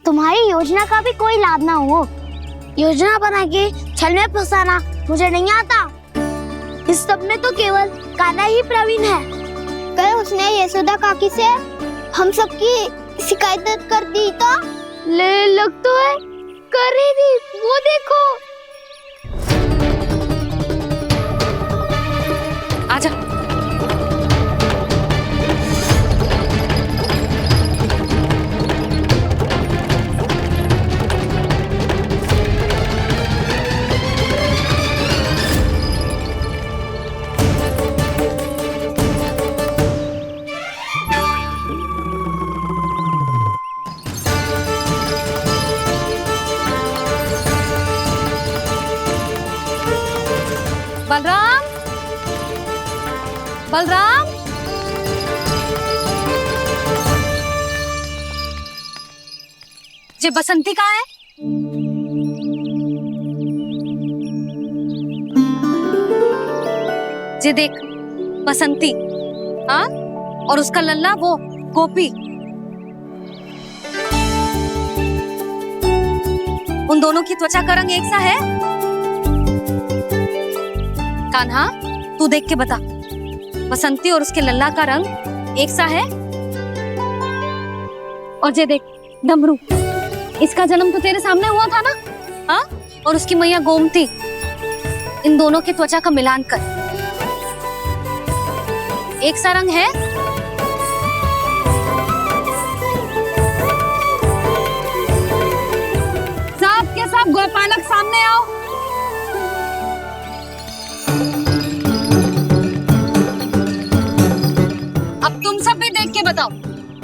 तुम्हारी योजना का भी कोई लाभ ना हो। योजना बना के छल में फंसाना मुझे नहीं आता। इस सब में तो केवल कान्हा ही प्रवीण है। कल उसने यशोदा काकी से हम सबकी शिकायत कर दी तो लग तो है कर ही दी। वो देखो। आजा। बलराम, बलराम, ये बसंती कहाँ है? ये देख बसंती, हाँ, और उसका लल्ला वो गोपी। उन दोनों की त्वचा का रंग एक सा है? कान्हा, तू देख के बता, बसंती और उसके लल्ला का रंग एक सा है? और ये देख डमरू, इसका जन्म तो तेरे सामने हुआ था ना? हाँ, और उसकी मैया गोमती, इन दोनों की त्वचा का मिलान कर, एक सा रंग है? सब के सब गोपालक सामने आओ। अब तुम सब भी देख के बताओ,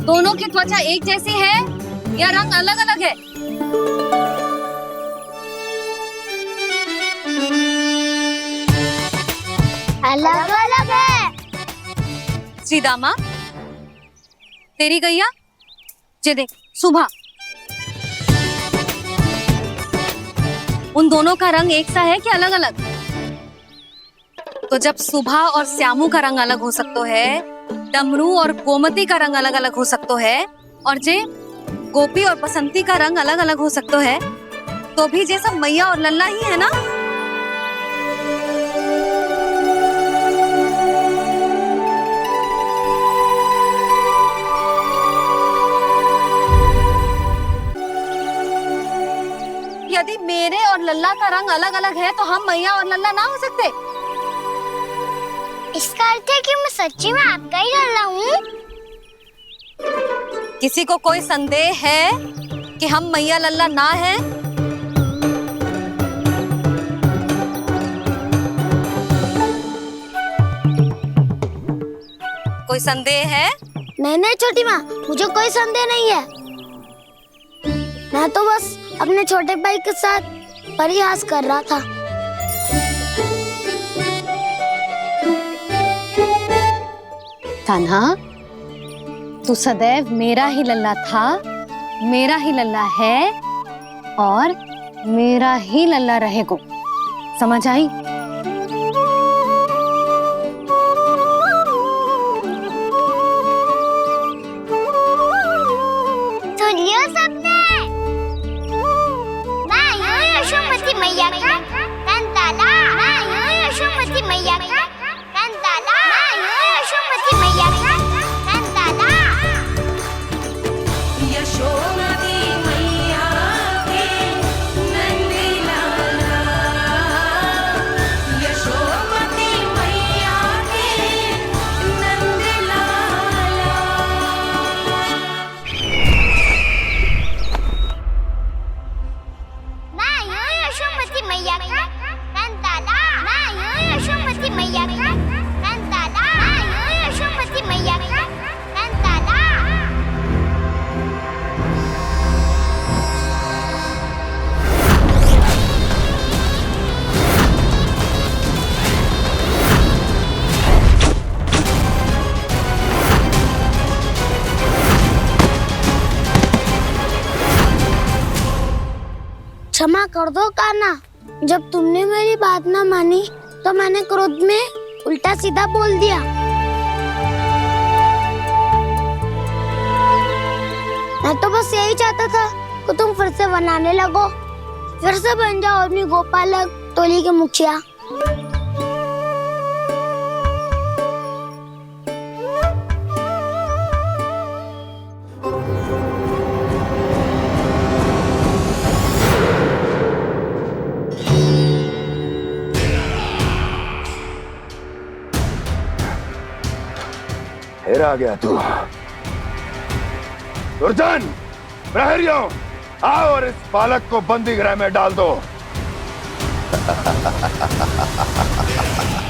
दोनों की त्वचा एक जैसी है या रंग अलग अलग है? अलग अलग है। श्रीदामा, तेरी गैया, ये देख सुभा, उन दोनों का रंग एक सा है कि अलग अलग? तो जब सुभा और श्यामू का रंग अलग हो सकता है, डमरू और गोमती का रंग अलग अलग हो सकता है, और जे गोपी और बसंती का रंग अलग अलग हो सकता है, तो भी जे सब मैया और लल्ला ही है ना? यदि मेरे और लल्ला का रंग अलग अलग है तो हम मैया और लल्ला ना हो सकते? इसका अर्थ है कि मैं सच्ची में आपका ही लल्ला हूँ? किसी को कोई संदेह है कि हम मैया लल्ला ना हैं? कोई संदेह है? नहीं नहीं छोटी माँ, मुझे कोई संदेह नहीं है। मैं तो बस अपने छोटे भाई के साथ परिहास कर रहा था। कान्हा, तू सदैव मेरा ही लल्ला था, मेरा ही लल्ला है और मेरा ही लल्ला रहेगा। समझ आई? सुन लियो सबने, मैं हूँ यशोमती मैया का कंताला। मैं हूँ यशोमती मैया का कंताला। मैं हूँ यशोमती मैया का कंताला। यशोमती मैया के नंदी लाला, यशोमती मैया के नंदी लाला। मैं हूँ यशोमती मैया का कंताला। मैं हूँ यशोमती मैया का कंताला। मैं हूँ यशोमती मैया का कंताला। क्षमा कर दो कान्हा, जब तुमने मेरी बात ना मानी तो मैंने क्रोध में उल्टा सीधा बोल दिया। मैं तो बस यही चाहता था को तुम फिर से बनाने लगो, फिर से बन जाओ अपनी गोपालक टोली के मुखिया। फिर आ गया तू। दुर्जन, प्रहरियों, आओ और इस बालक को बंदी गृह में डाल दो।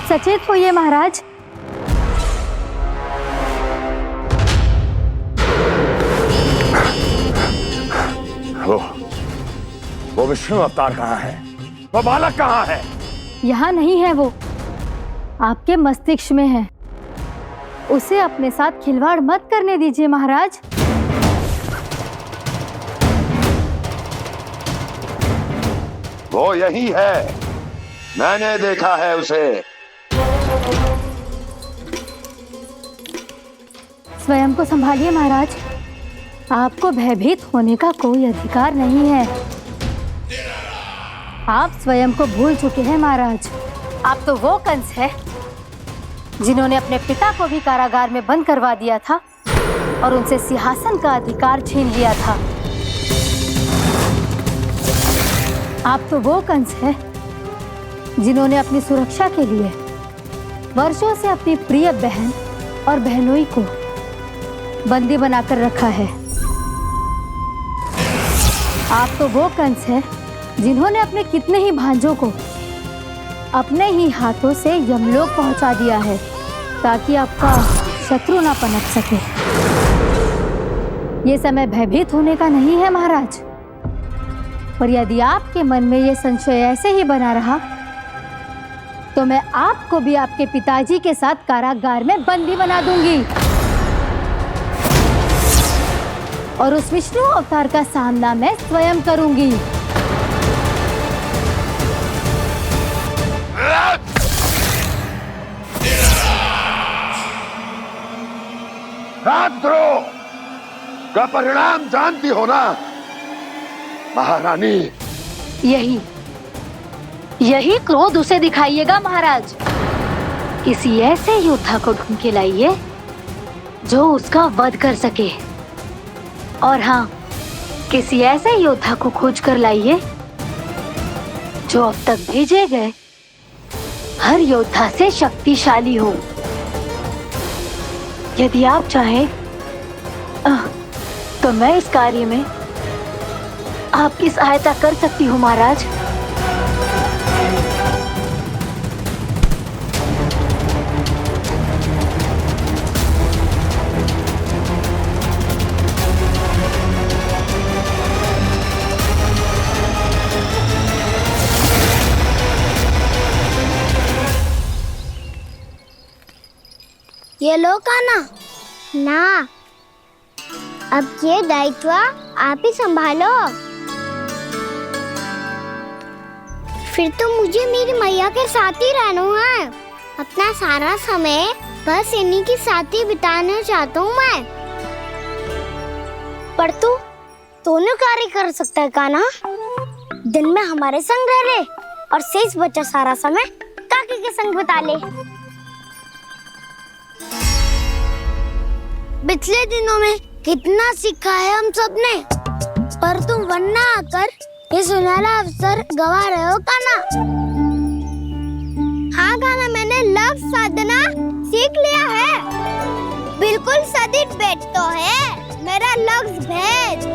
सचेत होइए महाराज। वो विष्णु अवतार कहाँ है? वो बालक कहाँ है? यहाँ नहीं है वो, आपके मस्तिष्क में है। उसे अपने साथ खिलवाड़ मत करने दीजिए महाराज। वो यही है, मैंने देखा है उसे। स्वयं को संभालिए महाराज, आपको भयभीत होने का कोई अधिकार नहीं है। आप स्वयं को भूल चुके हैं महाराज। आप तो वो कंस है जिन्होंने अपने पिता को भी कारागार में बंद करवा दिया था और उनसे सिंहासन का अधिकार छीन लिया था। आप तो वो कंस है जिन्होंने अपनी सुरक्षा के लिए वर्षों से अपनी प्रिय बहन और बहनोई को बंदी बनाकर रखा है। आप तो वो कंस है जिन्होंने अपने कितने ही भांजों को अपने ही हाथों से यमलोक पहुंचा दिया है ताकि आपका शत्रु ना पनप सके। ये समय भयभीत होने का नहीं है महाराज, और यदि आपके मन में ये संशय ऐसे ही बना रहा तो मैं आपको भी आपके पिताजी के साथ कारागार में बंदी बना दूंगी और उस विष्णु अवतार का सामना मैं स्वयं करूंगी। राजद्रोह का परिणाम जानती हो ना महारानी? यही क्रोध उसे दिखाइएगा महाराज। किसी ऐसे योद्धा को ढूंढ के लाइए जो उसका वध कर सके, और हाँ, किसी ऐसे योद्धा को खोज कर लाइए जो अब तक भेजे गए हर योद्धा से शक्तिशाली हो। यदि आप चाहें तो मैं इस कार्य में आपकी सहायता कर सकती हूँ महाराज। ये लो कान्हा। ना, अब ये दायित्व आप ही संभालो। फिर तो मुझे मेरी मैया के साथ ही रहना है। अपना सारा समय बस इन्हीं के साथ ही बिताना चाहता हूँ मैं। पर तू दोनों कार्य कर सकता है कान्हा। दिन में हमारे संग रह ले और शेष बचा सारा समय काकी के संग बिता ले। पिछले दिनों में कितना सीखा है हम सबने, पर तुम वरना आकर ये सुनहरा अवसर गवा रहे हो कान्हा। हाँ कान्हा, मैंने लक्ष्य साधना सीख लिया है। बिल्कुल सदित भेज तो है मेरा लक्ष्य भेज।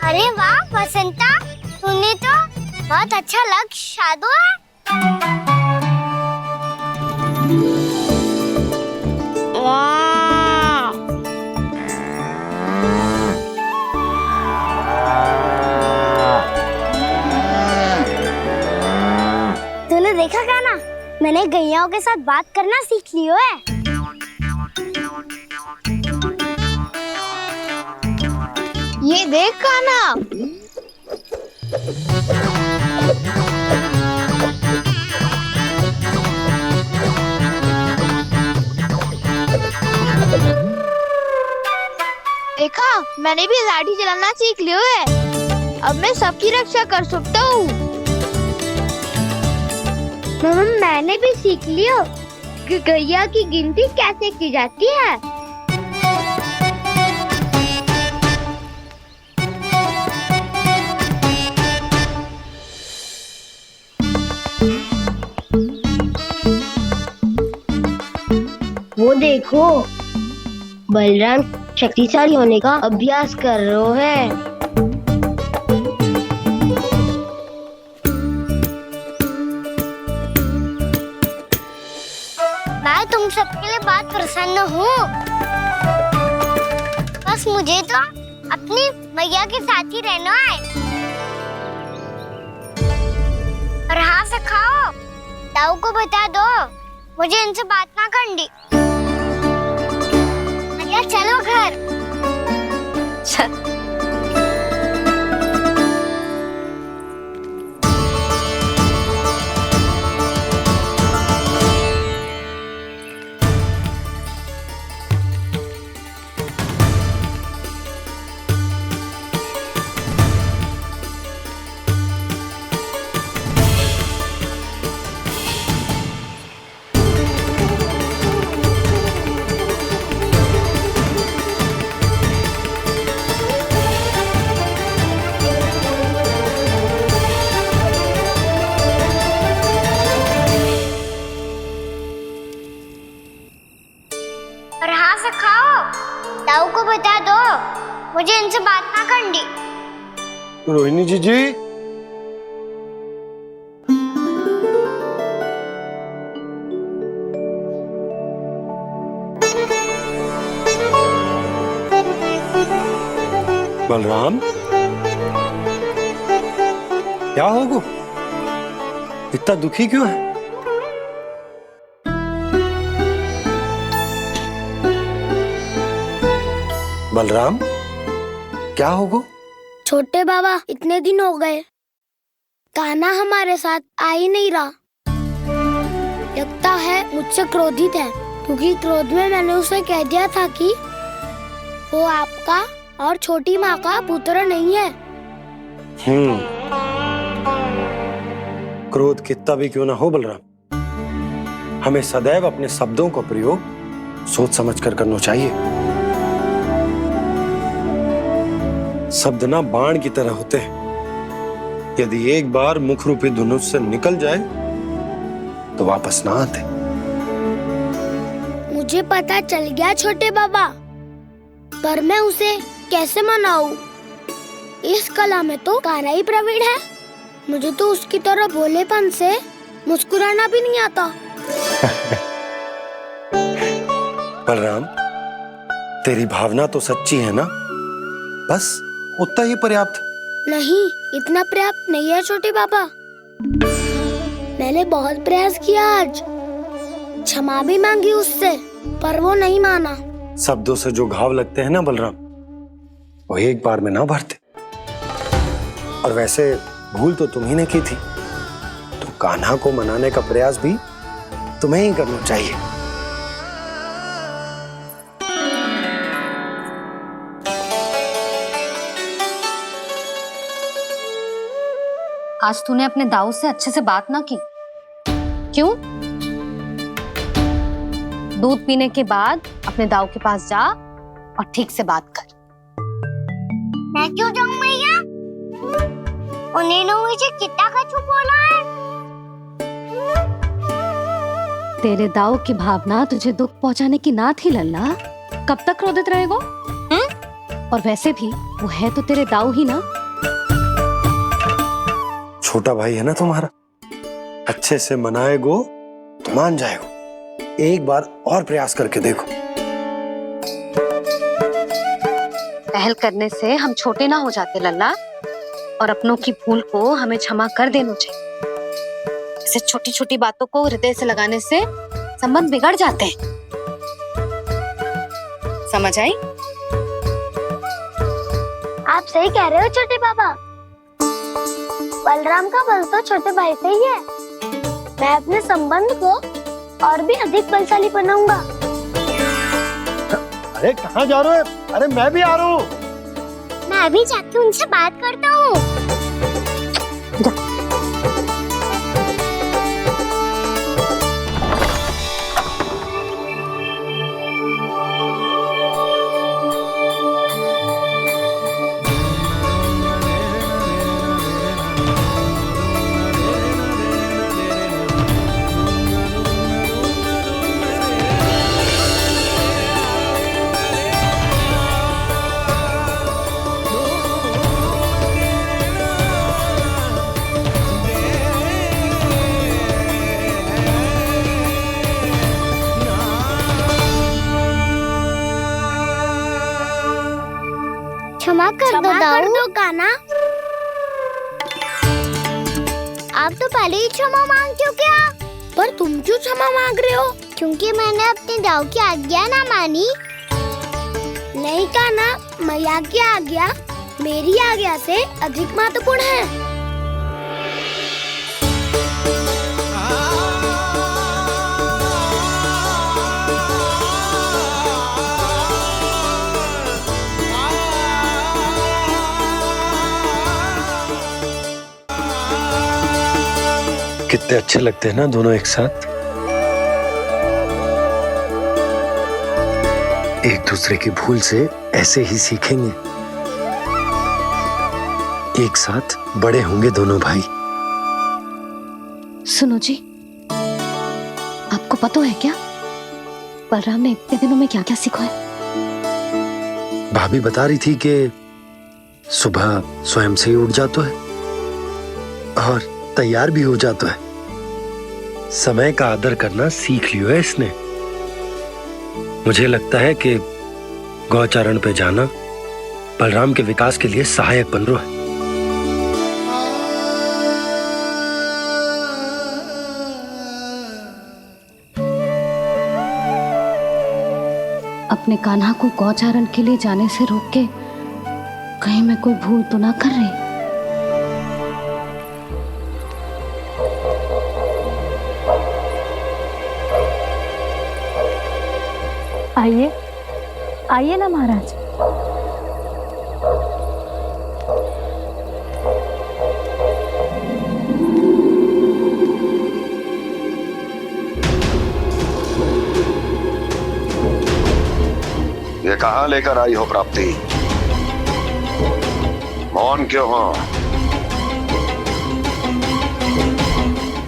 अरे वाह बसंता, तूने तो बहुत अच्छा लक्ष्य साधा है। वाह, मैंने गैयाओं के साथ बात करना सीख लियो है। ये देख कान्हा, देखा मैंने भी लाठी चलाना सीख लियो है। अब मैं सबकी रक्षा कर सकता हूँ। मम्मा मैंने भी सीख लियो कि गैया की गिनती कैसे की जाती है। वो देखो बलराम शक्तिशाली होने का अभ्यास कर रहे हैं। मैं तुम सबके लिए बहुत प्रसन्न हूँ। बस मुझे तो अपनी मैया के साथ ही रहना है। और हाँ से खाओ, ताऊ को बता दो मुझे इनसे बात ना करनी। मैया चलो घर। चल। और हाँ से खाओ, ताऊ को बता दो मुझे इनसे बात ना करनी। रोहिणी जी बलराम, क्या होगा? इतना दुखी क्यों है? बलराम, क्या होगा? छोटे बाबा इतने दिन हो गए, कान्हा हमारे साथ आ ही नहीं रहा। लगता है मुझसे क्रोधित है, क्योंकि क्रोध में मैंने उसे कह दिया था कि वो आपका और छोटी माँ का पुत्र नहीं है। क्रोध कितना भी क्यों ना हो बलराम, हमें सदैव अपने शब्दों का प्रयोग सोच समझ कर करना चाहिए। शब्द ना बाण की तरह होते हैं, यदि एक बार मुख रूपी धनुष से निकल जाए तो वापस ना आते। मुझे पता चल गया छोटे बाबा, पर मैं उसे कैसे मनाऊं? इस कला में तो कान्हा ही प्रवीण है। मुझे तो उसकी तरह भोलेपन से मुस्कुराना भी नहीं आता। बलराम, तेरी भावना तो सच्ची है ना, बस उतना ही पर्याप्त। नहीं, इतना पर्याप्त नहीं है छोटे बाबा। मैंने बहुत प्रयास किया आज, क्षमा भी मांगी उससे, पर वो नहीं माना। शब्दों से जो घाव लगते हैं ना बलराम, वो एक बार में ना भरते। और वैसे भूल तो तुम्ही ने की थी, तो कान्हा को मनाने का प्रयास भी तुम्हें ही करना चाहिए। आज तूने अपने दाऊ से अच्छे से बात ना की, क्यों? दूध पीने के बाद अपने दाऊ के पास जा और ठीक से बात कर। मैं क्यों जाऊं मैया? उन्हें मुझे कितना कछु बोला है। तेरे दाऊ की भावना तुझे दुख पहुंचाने की ना थी लल्ला। कब तक क्रोधित रहेगो? और वैसे भी वो है तो तेरे दाऊ ही ना। छोटा भाई है ना तुम्हारा, अच्छे से मनाएगो तो मान जाएगो। एक बार और प्रयास करके देखो। पहल करने से हम छोटे ना हो जाते लल्ला, और अपनों की भूल को हमें क्षमा कर देना चाहिए। ऐसे छोटी छोटी बातों को हृदय से लगाने से संबंध बिगड़ जाते हैं। समझ आई? आप सही कह रहे हो छोटे पापा। बलराम का बल तो छोटे भाई से ही है। मैं अपने संबंध को और भी अधिक बलशाली बनाऊंगा। अरे कहाँ जा रहे हो? अरे मैं भी आ रहा हूँ। मैं अभी जाके उनसे बात करता हूँ। क्षमा कर दो कान्हा। आप तो पहले ही क्षमा मांग चुके हो। पर तुम क्यों क्षमा मांग रहे हो? क्योंकि मैंने अपने दाऊ की आज्ञा ना मानी। नहीं कान्हा, मैया की आज्ञा मेरी आज्ञा से अधिक महत्वपूर्ण है। कितने अच्छे लगते हैं ना दोनों एक साथ। एक दूसरे की भूल से ऐसे ही सीखेंगे। एक साथ बड़े होंगे दोनों भाई। सुनो जी, आपको पता है क्या बलराम ने इतने दिनों में क्या क्या सीखा है? भाभी बता रही थी कि सुबह स्वयं से ही उठ जाता है और तैयार भी हो जाता है। समय का आदर करना सीख लियो है इसने। मुझे लगता है कि गौचारण पे जाना बलराम के विकास के लिए सहायक बन रहा है। अपने कान्हा को गौचारण के लिए जाने से रोक के कहीं मैं कोई भूल तो ना कर रही? आइए आइए ना महाराज। ये कहाँ लेकर आई हो प्राप्ति? मौन क्यों हो?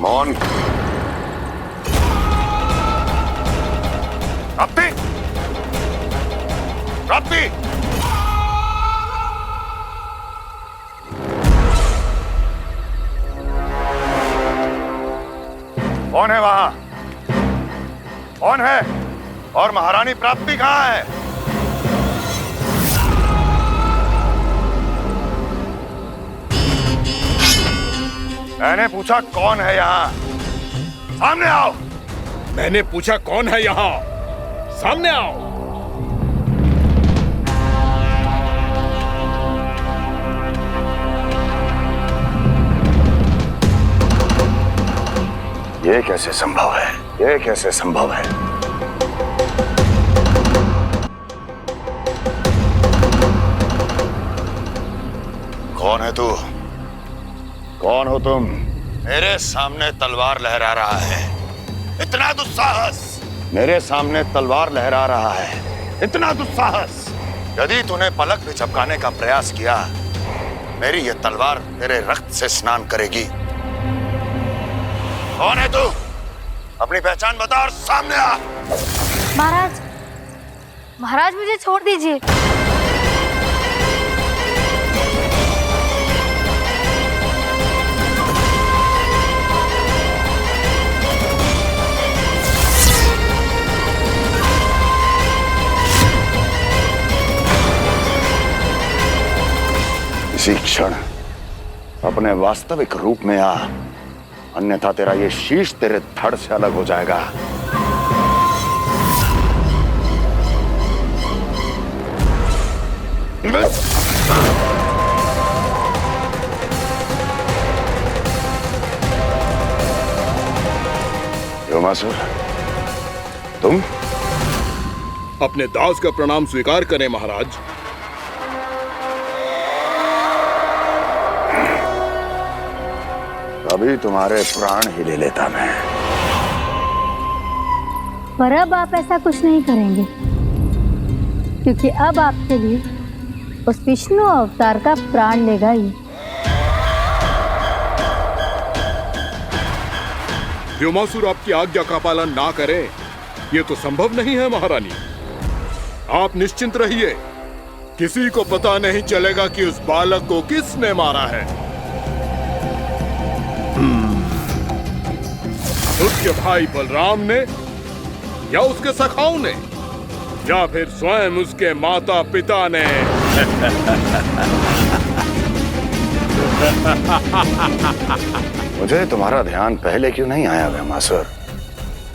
मौन। प्राप्ति, प्राप्ति, कौन है वहां? कौन है? और महारानी प्राप्ति कहाँ है? मैंने पूछा कौन है यहाँ? सामने आओ। मैंने पूछा कौन है यहाँ? सामने आओ। ये कैसे संभव है? ये कैसे संभव है? कौन है तू? कौन हो तुम? मेरे सामने तलवार लहरा रहा है। इतना दुस्साहस! मेरे सामने तलवार लहरा रहा है। इतना दुस्साहस! यदि तूने पलक भी झपकाने का प्रयास किया, मेरी ये तलवार तेरे रक्त से स्नान करेगी। कौन है तू? अपनी पहचान बता और सामने आ। महाराज, महाराज मुझे छोड़ दीजिए। इसी क्षण अपने वास्तविक रूप में आ अन्यथा तेरा ये शीश तेरे धड़ से अलग हो जाएगा। योमासुर, तुम? अपने दास का प्रणाम स्वीकार करें महाराज। अभी तुम्हारे प्राण ही ले लेता मैं। पर अब आप ऐसा कुछ नहीं करेंगे, क्योंकि अब आपके लिए उस विष्णु अवतार का प्राण लेगा ही। व्योमासुर आपकी आज्ञा का पालन ना करे, ये तो संभव नहीं है महारानी। आप निश्चिंत रहिए, किसी को पता नहीं चलेगा कि उस बालक को किसने मारा है। उसके भाई बलराम ने, या उसके सखाओं ने, या फिर स्वयं उसके माता पिता ने। मुझे तुम्हारा ध्यान पहले क्यों नहीं आया व्योमासुर?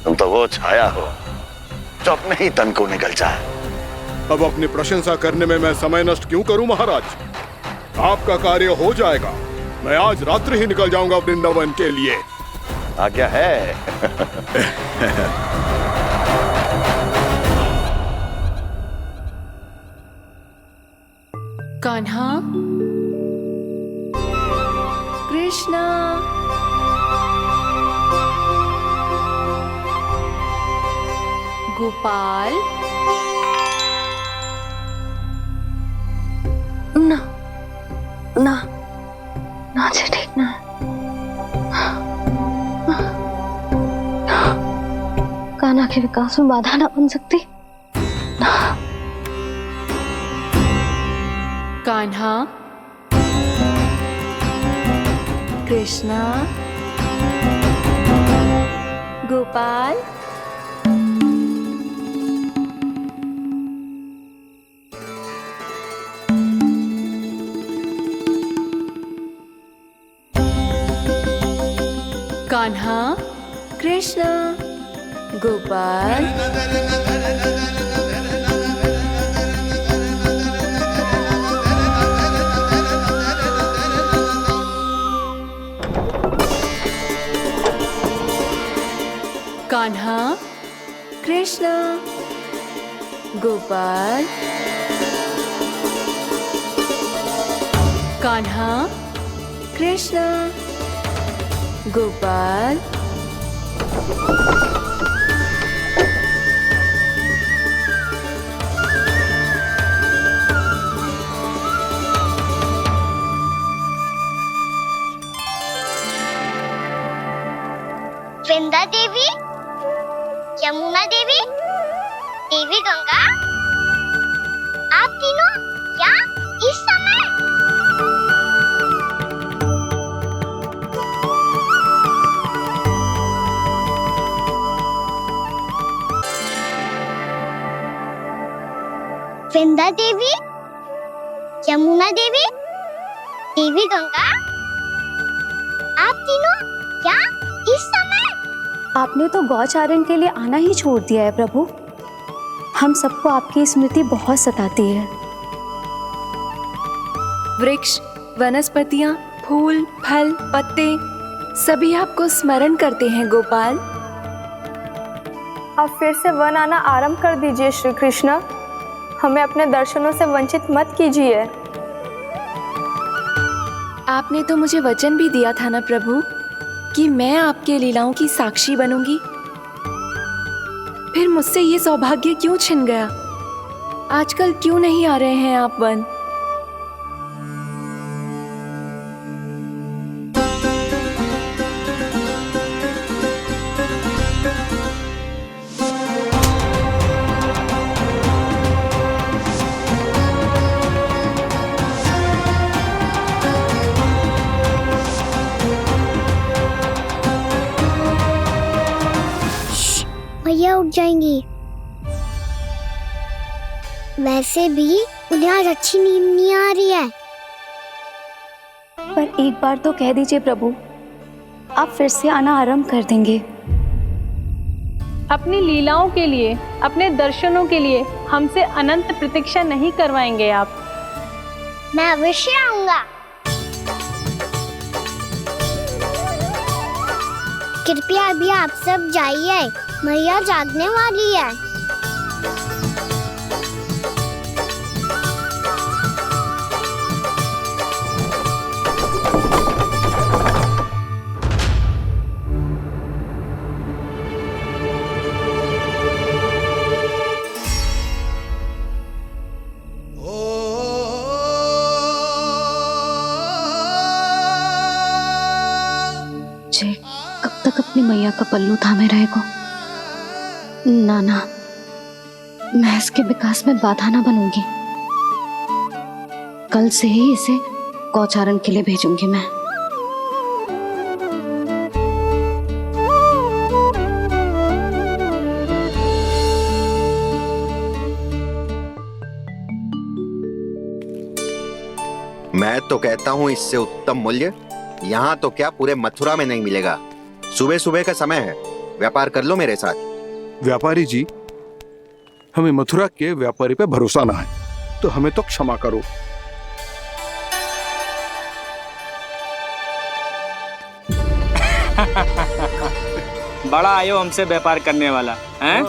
तुम तो वो छाया हो जो अपने ही तन को निगल जाए। अब अपनी प्रशंसा करने में मैं समय नष्ट क्यों करूं महाराज? आपका कार्य हो जाएगा। मैं आज रात्रि ही निकल जाऊंगा वृंदावन के लिए। आज्ञा है। कान्हा, कृष्णा, गोपाल। ना ना ना जी, ठीक ना। कान्हा के विकास में बाधा ना बन सकती। कान्हा, कृष्णा, गोपाल। कान्हा, कृष्णा, गोपाल। कान्हा, कृष्णा, गोपाल। कान्हा, कृष्णा, गोपाल। वृंदा देवी, यमुना देवी, देवी गंगा, आप तीनों यहाँ इस समय? वृंदा देवी, यमुना देवी, देवी गंगा, आप तीनों यहाँ इस समय? आपने तो गौचारण के लिए आना ही छोड़ दिया है प्रभु। हम सबको आपकी स्मृति बहुत सताती है। वृक्ष, वनस्पतियां, फूल, फल, पत्ते सभी आपको स्मरण करते हैं गोपाल। अब फिर से वन आना आरंभ कर दीजिए श्री कृष्ण। हमें अपने दर्शनों से वंचित मत कीजिए। आपने तो मुझे वचन भी दिया था ना प्रभु कि मैं आपके लीलाओं की साक्षी बनूंगी। फिर मुझसे ये सौभाग्य क्यों छिन गया? आजकल क्यों नहीं आ रहे हैं आप वन? भैया उठ जाएंगी। वैसे भी उन्हें आज अच्छी नींद नहीं आ रही है। पर एक बार तो कह दीजिए प्रभु, आप फिर से आना आरंभ कर देंगे। अपनी लीलाओं के लिए, अपने दर्शनों के लिए हमसे अनंत प्रतीक्षा नहीं करवाएंगे आप? मैं अवश्य आऊंगा। कृपया अभी आप सब जाइए, मैया जागने वाली है। कब तक अपनी मैया का पल्लू थामे रहेगा? ना, मैं इसके विकास में बाधा ना बनूंगी। कल से ही इसे गौचारण के लिए भेजूंगी मैं। मैं तो कहता हूँ इससे उत्तम मूल्य यहाँ तो क्या पूरे मथुरा में नहीं मिलेगा। सुबह सुबह का समय है, व्यापार कर लो मेरे साथ। व्यापारी जी, हमें मथुरा के व्यापारी पे भरोसा ना है, तो हमें तो क्षमा करो। बड़ा आयो हमसे व्यापार करने वाला हैं?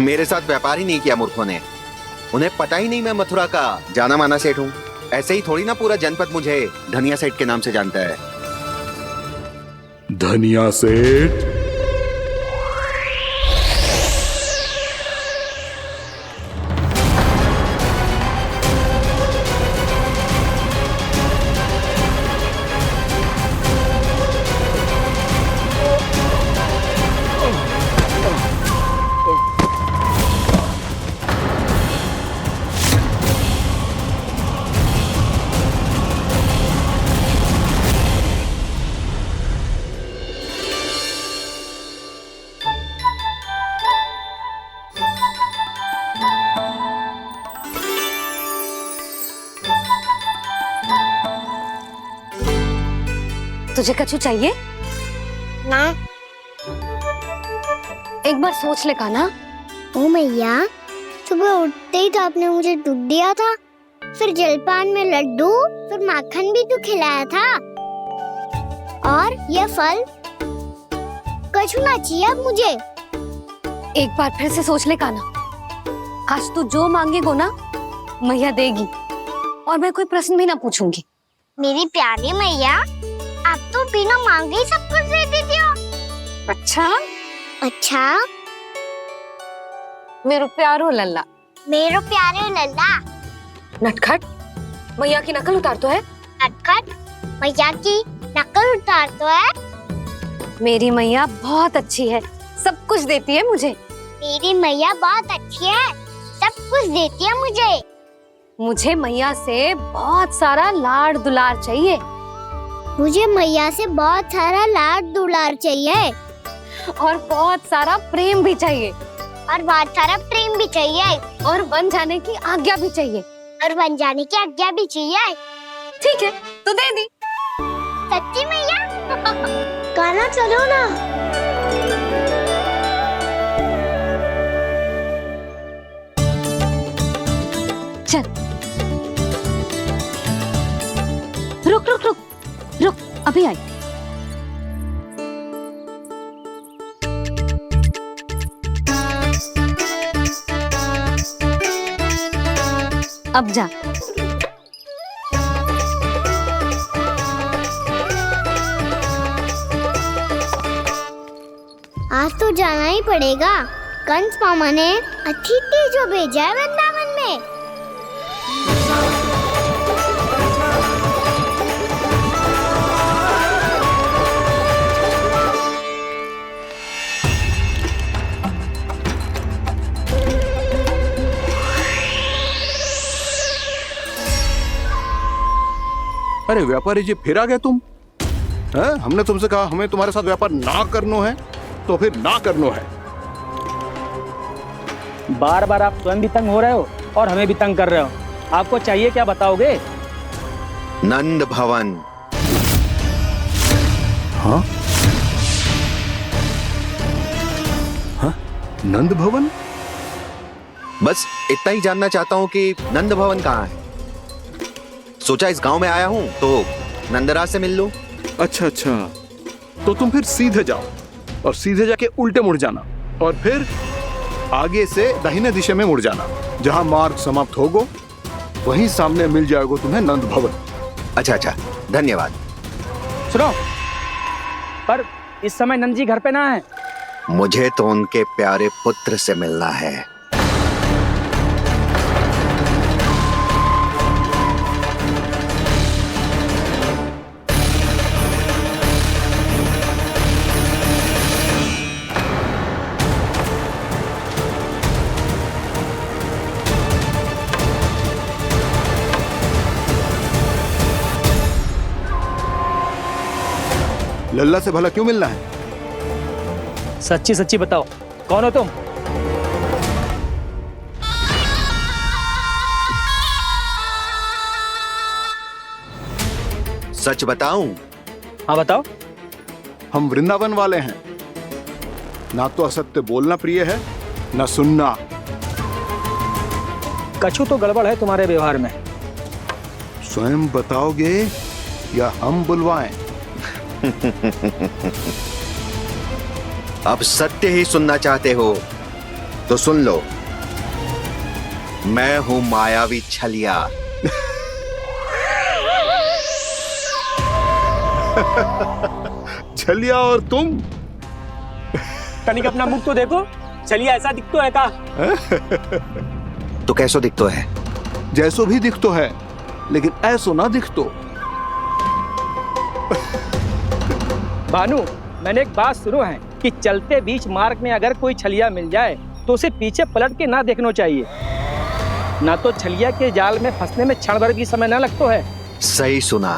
मेरे साथ व्यापार ही नहीं किया मूर्खों ने। उन्हें पता ही नहीं मैं मथुरा का जाना माना सेठ हूँ। ऐसे ही थोड़ी ना पूरा जनपद मुझे धनिया सेठ के नाम से जानता है। धनिया सेठ? तुझे कछु चाहिए? ना। एक बार सोच ले कान्हा। ओ मैया, सुबह उठते ही तो आपने मुझे दूध दिया था, फिर जलपान में लड्डू, फिर माखन भी तो खिलाया था, और ये फल। कछु ना चाहिए अब मुझे। एक बार फिर से सोच ले कान्हा। आज तू जो मांगेगो ना, मैया देगी, और मैं कोई प्रश्न भी ना पूछूंगी। मेरी प्यारी मैया, आप तो बिना मांगे ही सब कुछ दे देती हो। अच्छा? मेरो प्यारो लल्ला। मेरो प्यारे लल्ला। नटखट, मैया की नकल उतार तो है। नटखट, मैया की नकल उतार तो है। मेरी मैया बहुत अच्छी है, सब कुछ देती है मुझे। मेरी मैया बहुत अच्छी है, सब कुछ देती है मुझे। मुझे मैया से बहुत सारा लाड़ दुलार चाहिए। मुझे मैया से बहुत सारा लाड दुलार चाहिए, और बहुत सारा प्रेम भी चाहिए, और बहुत सारा प्रेम भी चाहिए, और बन जाने की आज्ञा भी चाहिए, और बन जाने की आज्ञा भी चाहिए। ठीक है, तो दे दी। सच्ची मैया? कान्हा चलो ना। चल। रुक रुक रुक रुक, अभी आई। अब जा। आज तो जाना ही पड़ेगा। कंस मामा ने अतिथि जो भेजा है वृंदावन में। अरे व्यापारी जी, फिर आ गए तुम? हैं? हमने तुमसे कहा हमें तुम्हारे साथ व्यापार ना करनो है, तो फिर ना करनो है। बार बार आप स्वयं भी तंग हो रहे हो और हमें भी तंग कर रहे हो। आपको चाहिए क्या, बताओगे? नंद भवन। हाँ? हाँ? नंद भवन? बस इतना ही जानना चाहता हूँ कि नंद भवन कहाँ है। सोचा इस गांव में आया हूँ तो नंदराज से मिल लूं। अच्छा अच्छा, तो तुम फिर सीधे जाओ और सीधे जाके उल्टे मुड़ जाना और फिर आगे से दाहिने दिशा में मुड़ जाना। जहाँ मार्ग समाप्त होगो वहीं सामने मिल जाएगा तुम्हें नंद भवन। अच्छा अच्छा, धन्यवाद। सुनो, पर इस समय नंद जी घर पे ना है। मुझे तो उनके प्यारे पुत्र से मिलना है। लल्ला से भला क्यों मिलना है? सच्ची सच्ची बताओ, कौन हो तुम? सच बताऊं? हाँ बताओ। हम वृंदावन वाले हैं। ना तो असत्य बोलना प्रिय है, ना सुनना। कछु तो गड़बड़ है तुम्हारे व्यवहार में। स्वयं बताओगे या हम बुलवाएं? अब सत्य ही सुनना चाहते हो तो सुन लो। मैं हूं मायावी छलिया। छलिया और तुम? तनिक अपना मुख तो देखो, चलिए ऐसा दिखतो है का? तो कैसो दिखतो है? जैसो भी दिखतो है, लेकिन ऐसो ना दिखतो। भानु, मैंने एक बात सुनो है कि चलते बीच मार्ग में अगर कोई छलिया मिल जाए तो उसे पीछे पलट के ना देखना चाहिए, ना तो छलिया के जाल में फंसने में क्षण भर भी समय ना लगतो है। सही सुना।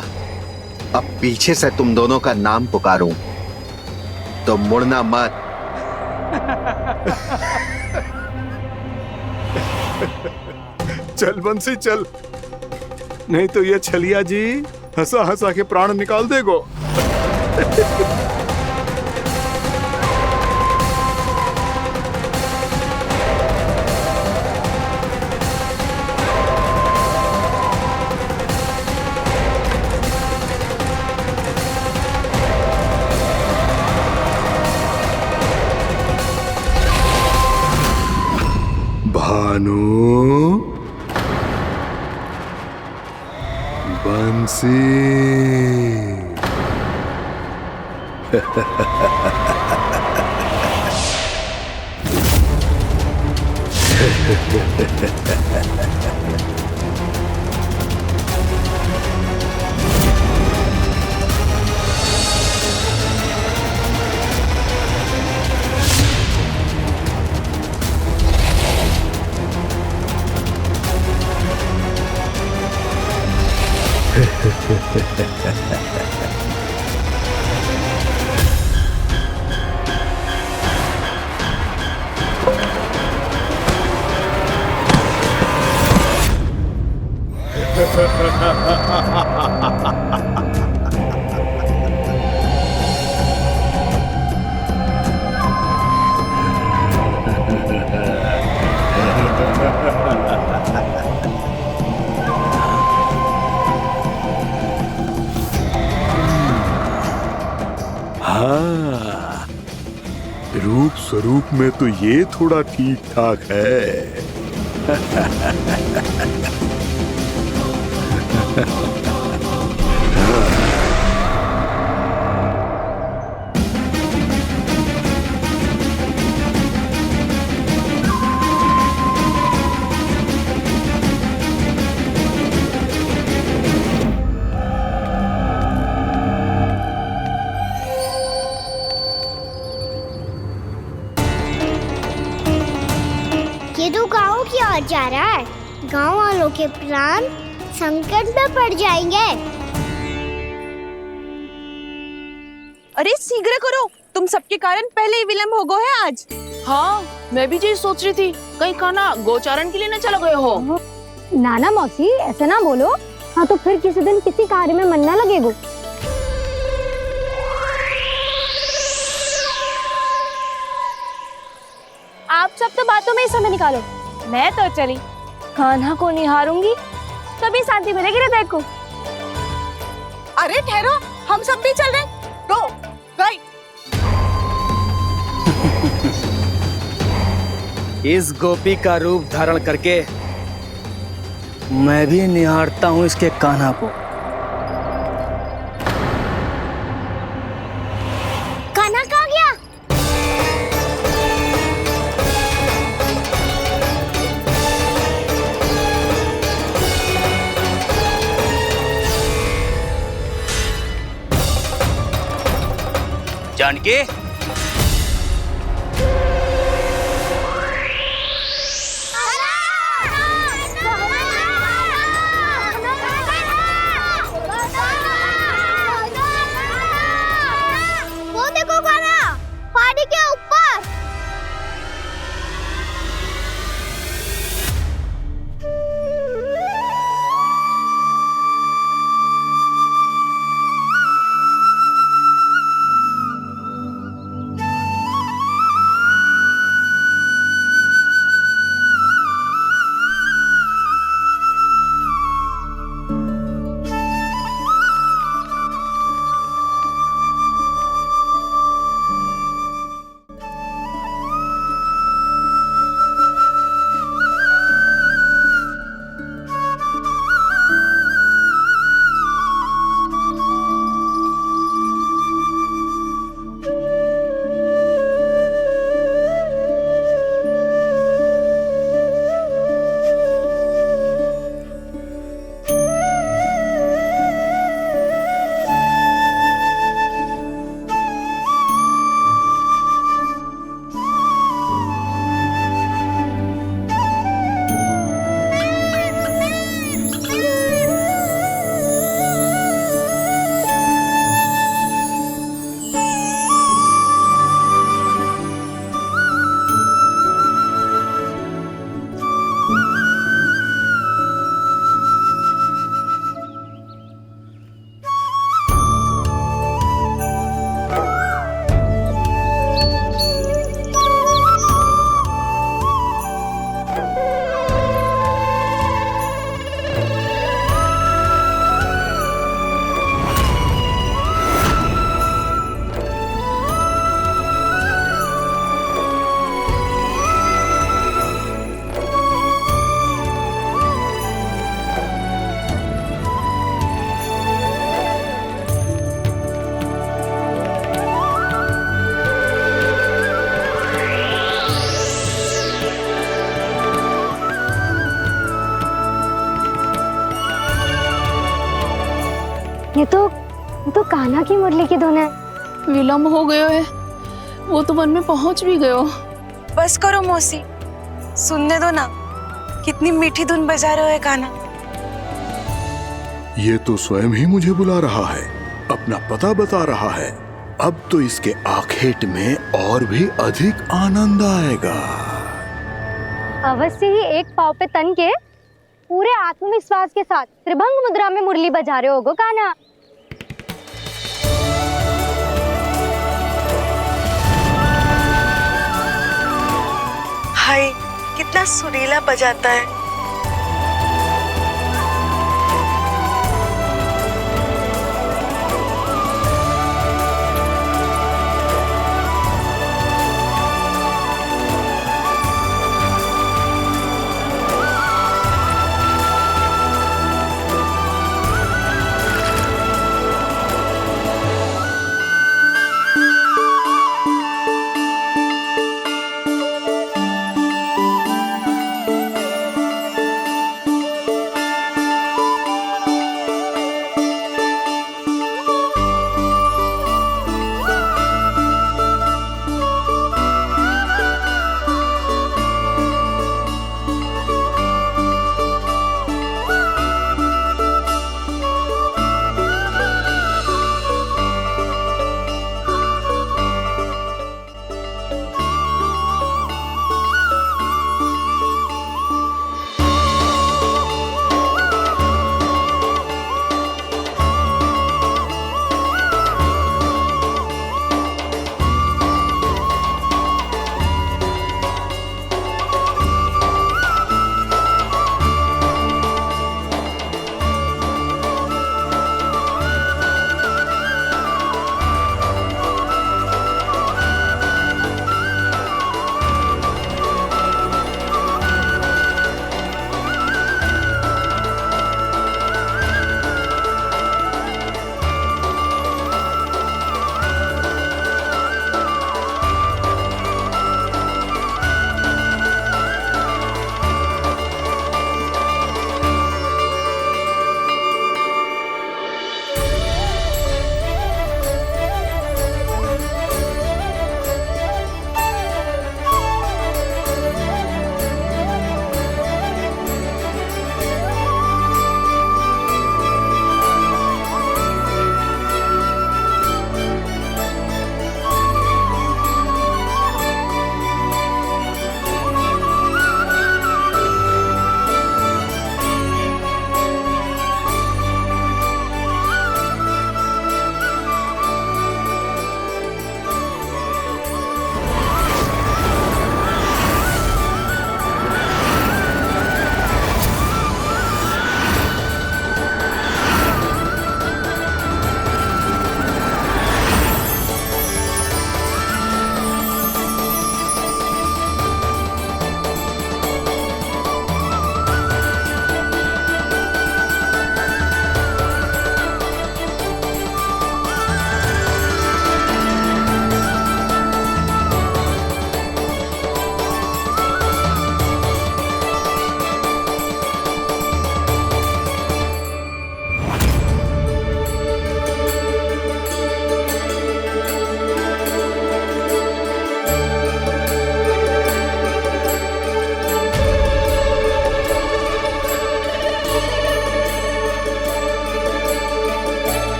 अब पीछे से तुम दोनों का नाम पुकारूं तो मुड़ना मत। चल बंसी चल, नहीं तो ये छलिया जी हंसा हंसा के प्राण निकाल देगो। भानु, बंसी। हाँ, रूप स्वरूप में तो ये थोड़ा ठीक ठाक है। ये तो गाँव की ओर जा रहा है। गाँव वालों के प्राण संकट में पड़ जाएंगे। अरे शीघ्र करो, तुम सबके कारण पहले ही विलंब हो गए है आज। हाँ, मैं भी यही सोच रही थी, कहीं खाना गोचारण के लिए न चला गए हो। नाना मौसी, ऐसे ना बोलो, हाँ तो फिर किसी दिन किसी कार्य में मन ना लगेगा। आप सब तो बातों में ही समय निकालो, मैं तो चली कान्हा को निहारूंगी, तभी शांति मिलेगी हृदय को। अरे ठहरो, हम सब भी चल रहे हैं। रो गई। इस गोपी का रूप धारण करके मैं भी निहारता हूँ इसके कान्हा को। कान्हा कहाँ गया? जानकी, वो देखो कान्हा, पहाड़ी के ऊपर। ये तो कान्हा की मुरली की धुन है। विलम्ब हो गयो है, वो तो वन में पहुंच भी गयो। बस करो मौसी, सुनने दो ना, कितनी मीठी धुन बजा रहे हो कान्हा। ये तो स्वयं ही मुझे बुला रहा है, अपना पता बता रहा है। अब तो इसके आखेट में और भी अधिक आनंद आएगा। अवश्य ही एक पाव पे तन के पूरे आत्मविश्वास के साथ त्रिभंग मुद्रा में मुरली बजा रहे होगो कान्हा। हाय, कितना सुरीला बजाता है।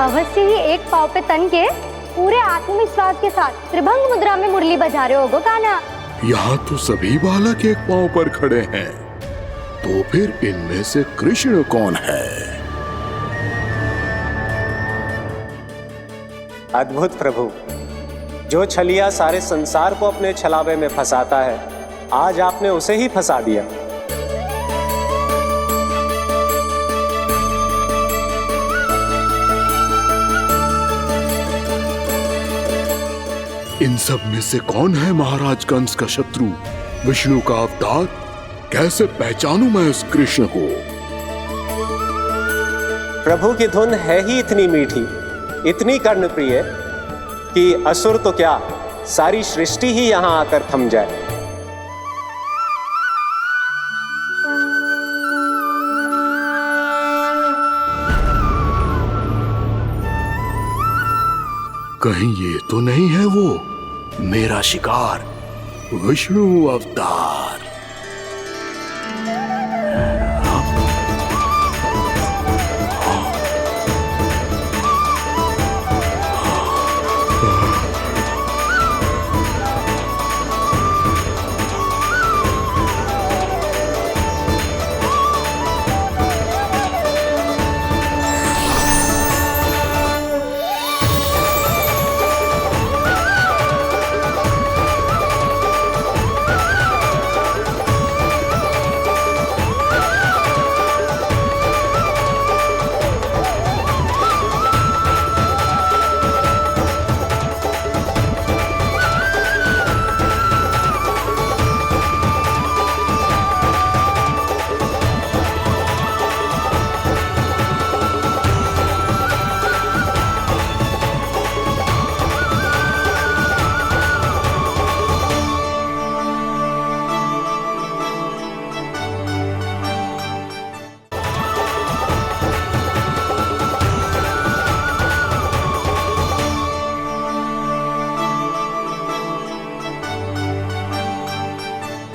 अवश्य ही एक पाव पे तन के पूरे आत्मविश्वास के साथ त्रिभंग मुद्रा में मुरली बजा रहे होगो कान्हा। यहाँ तो सभी बालक एक पांव पर खड़े हैं, तो फिर इनमें से कृष्ण कौन है? अद्भुत प्रभु, जो छलिया सारे संसार को अपने छलावे में फंसाता है, आज आपने उसे ही फंसा दिया। इन सब में से कौन है महाराज कंस का शत्रु, विष्णु का अवतार? कैसे पहचानूं मैं उस कृष्ण को? प्रभु की धुन है ही इतनी मीठी, इतनी कर्णप्रिय कि असुर तो क्या, सारी सृष्टि ही यहां आकर थम जाए। कहीं ये तो नहीं है वो मेरा शिकार, विष्णु अवतार?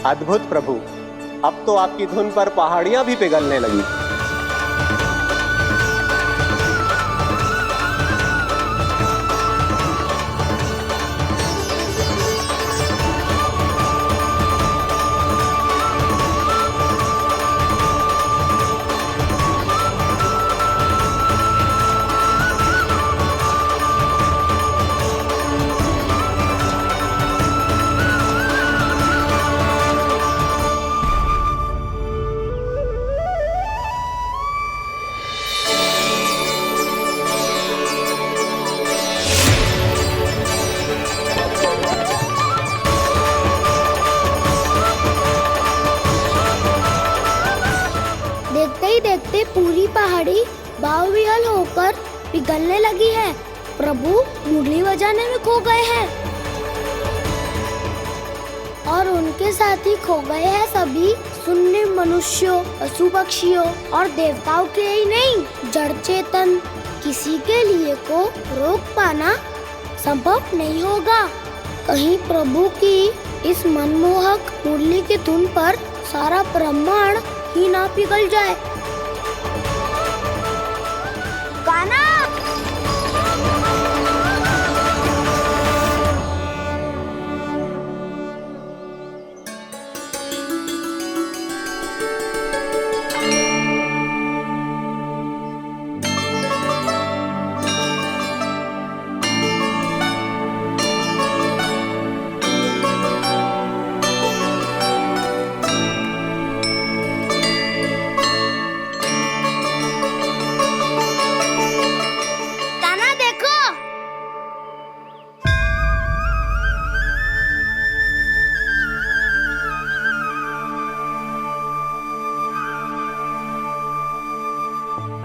अद्भुत प्रभु, अब तो आपकी धुन पर पहाड़ियां भी पिघलने लगी। देखते ही देखते पूरी पहाड़ी बावविहल होकर पिघलने लगी है। प्रभु मुरली बजाने में खो गए हैं और उनके साथ ही खो गए हैं सभी सुनने मनुष्यों, पशु पक्षियों और देवताओं के ही नहीं, जड़ चेतन किसी के लिए को रोक पाना संभव नहीं होगा। कहीं प्रभु की इस मनमोहक मुरली की धुन पर सारा ब्रह्मांड ही ना पिघल जाए। कान्हा!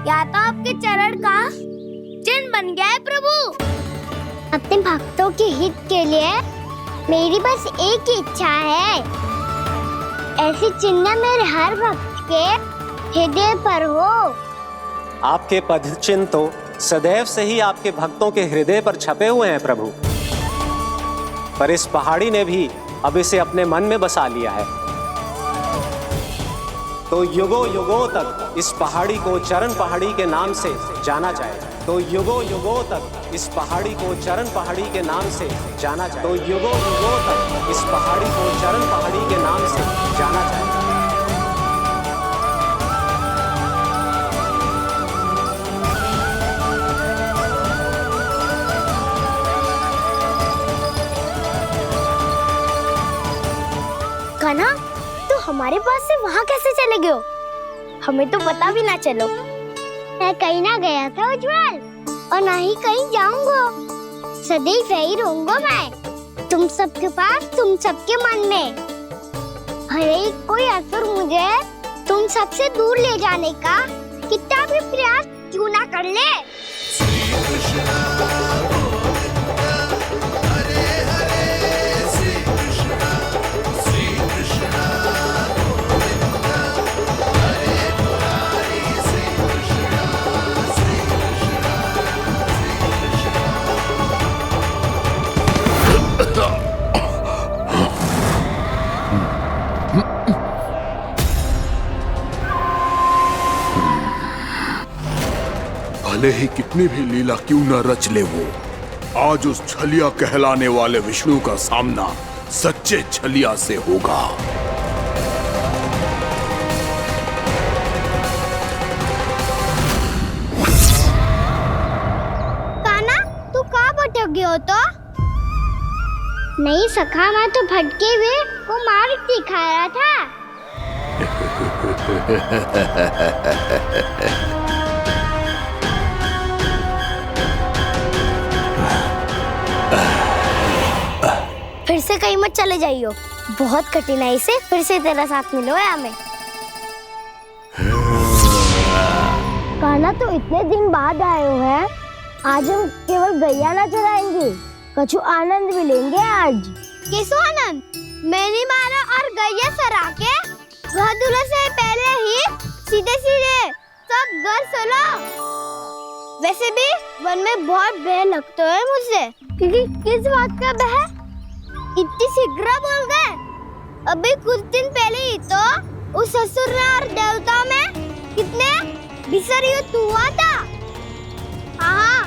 या तो आपके चरण का चिन्ह बन गया है प्रभु। अपने भक्तों के हित के लिए मेरी बस एक ही इच्छा है, ऐसी चिन्ह मेरे हर भक्त के हृदय पर हो। आपके पद चिन्ह तो सदैव से ही आपके भक्तों के हृदय पर छपे हुए हैं प्रभु, पर इस पहाड़ी ने भी अब इसे अपने मन में बसा लिया है, तो युगों युगों तक इस पहाड़ी को चरण पहाड़ी के नाम से जाना जाएगा। तो युगों युगों तक इस पहाड़ी को चरण पहाड़ी के नाम से जाना जाए। तो युगों युगों तक इस पहाड़ी को चरण पहाड़ी के नाम से जाना जाए। कान्हा, तू हमारे पास से वहाँ कैसे चले गए हो? हमें तो पता भी ना चलो। मैं कहीं ना गया था उज्जवल, और ना ही कहीं जाऊंगा। सदैव यही रहूंगा मैं, तुम सबके पास, तुम सबके मन में। भले ही कोई असुर मुझे तुम सबसे दूर ले जाने का कितना भी प्रयास क्यों ना कर ले। भले ही कितनी भी लीला क्यों न रच ले वो, आज उस छलिया कहलाने वाले विष्णु का सामना सच्चे छलिया से होगा। कान्हा, तू कहाँ भटक गए हो तो? नहीं सखा, मैं तो भटके हुए को मार्ग दिखा रहा था। फिर से कहीं मत चले जाइयो, बहुत कठिनाई से फिर से तेरा साथ मिलो है हमें। कान्हा, तो इतने दिन बाद आए हो हैं, आज हम केवल गैया ना चराएंगे, कछु आनंद भी लेंगे आज। किसो आनंद? मैंने मारा और गैया चरा के वह दूल्हे से पहले ही सीधे सीधे सब घर चलो। वैसे भी वन में बहुत भय लगता है मुझे, क्योंकि किस बात का भय? इतनी शीघ्र बोल गए। अभी कुछ दिन पहले ही तो उस असुर और देवताओं में कितने भीषण युद्ध हुआ था। हाँ,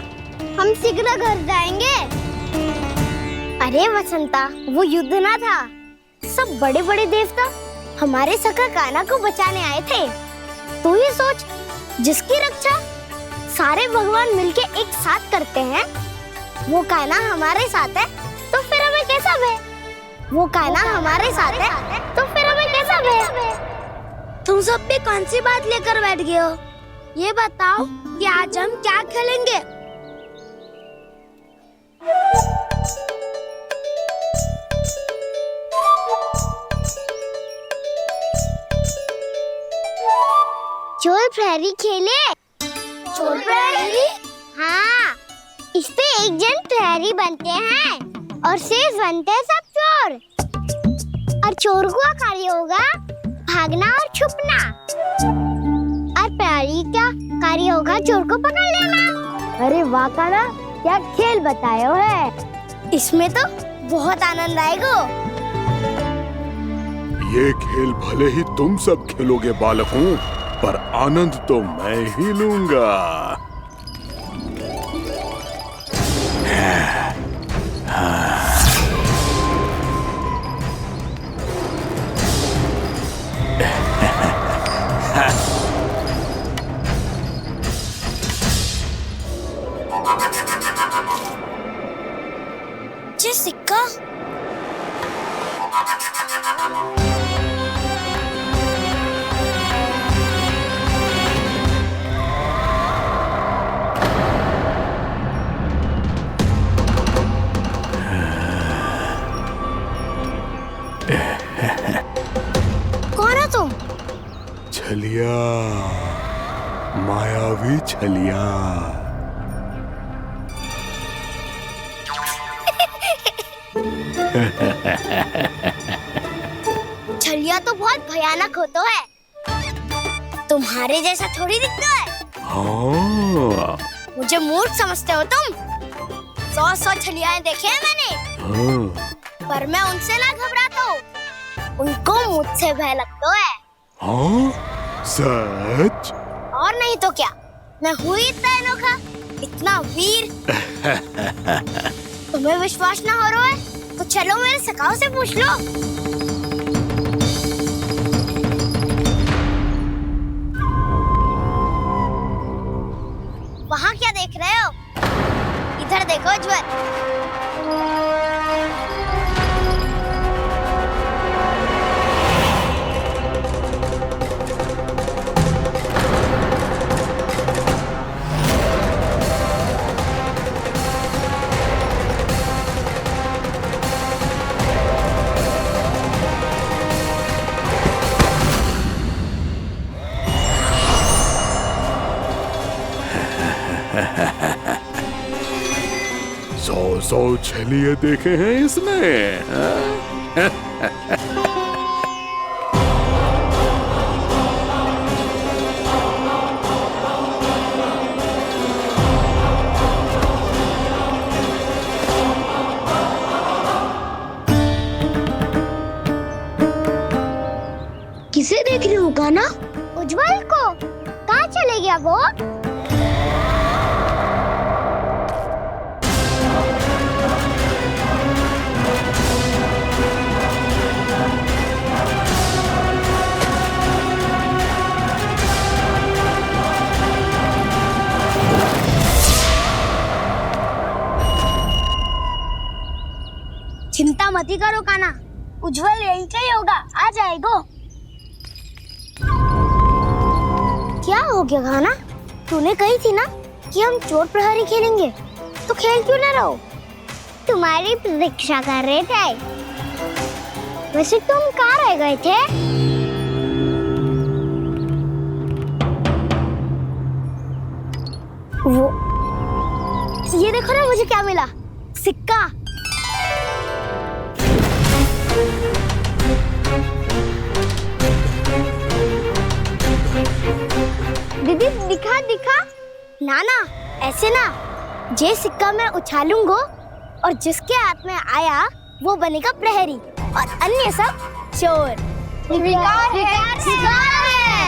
हम शीघ्र घर जाएंगे। अरे वसंता, वो युद्ध ना था, सब बड़े बड़े देवता हमारे सखा कान्हा को बचाने आए थे। तू ही सोच, जिसकी रक्षा सारे भगवान मिलके एक साथ करते हैं, वो कान्हा हमारे साथ है, तो फिर हमें कैसा भय? वो कान्हा हमारे साथ है, तो फिर हमें कैसा भय? तुम सब भी कौन सी बात लेकर बैठ गए हो? ये बताओ कि आज हम क्या खेलेंगे? चोर प्रहरी खेले? चोर प्रहरी? हाँ, इस पे एक जन प्रहरी बनते हैं और शेष बनते हैं सब चोर। और चोर का कार्य होगा भागना और छुपना, और प्रहरी का कार्य होगा चोर को पकड़ लेना। अरे वाह कान्हा, क्या खेल बताए हो है। इसमें तो बहुत आनंद आएगा। ये खेल भले ही तुम सब खेलोगे बालकों, पर आनंद तो मैं ही लूंगा। ये सिक्का कौन हो तुम? छलिया, मायावी छलिया। छलिया तो बहुत भयानक होता है, तुम्हारे जैसा थोड़ी दिखता है। हाँ। मुझे मूर्ख समझते हो तुम? 100 छलियाएं देखे हैं मैंने। हाँ। पर मैं उनसे ना घबराता हूँ, उनको मुझसे भय लगता है। हाँ? सच? और नहीं तो क्या, मैं हूँ इतना अनोखा इतना वीर। तुम्हें विश्वास ना हो रहा है तो चलो मेरे सखाओं से पूछ लो। वहाँ क्या देख रहे हो? इधर देखो उज्जवल। सौ छलिए देखे हैं इसने। किसे देख रही हूँ कान्हा? उज्जवल को। कहाँ चले गया वो? चिंता मत करो कान्हा, उज्जवल यहीं का ही होगा, आ जाएगा। क्या हो गया कान्हा? तूने कही थी ना कि हम चोर प्रहरी खेलेंगे, तो खेल क्यों ना रहो? तुम्हारी प्रतीक्षा कर रहे थे। वैसे तुम कहाँ रह गए थे? वो ये देखो ना, मुझे क्या मिला? सिक्का। दीदी दिखा दिखा। ना ना, ऐसे ना। जे सिक्का मैं उछालूंगा और जिसके हाथ में आया वो बनेगा प्रहरी और अन्य सब चोर। शिकार है।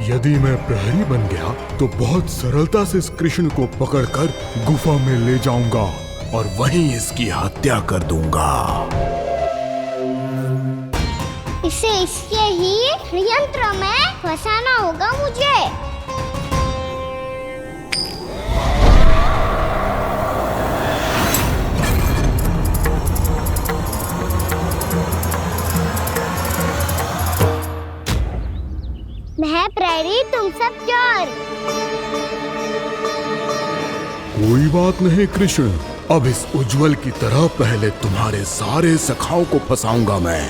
यदि मैं प्रहरी बन गया तो बहुत सरलता से इस कृष्ण को पकड़कर गुफा में ले जाऊंगा और वहीं इसकी हत्या कर दूंगा। इसे इसके ही यंत्र में फंसाना होगा मुझे। मैं प्रहरी, तुम सब चोर। कोई बात नहीं कृष्ण, अब इस उज्जवल की तरह पहले तुम्हारे सारे सखाओं को फंसाऊंगा मैं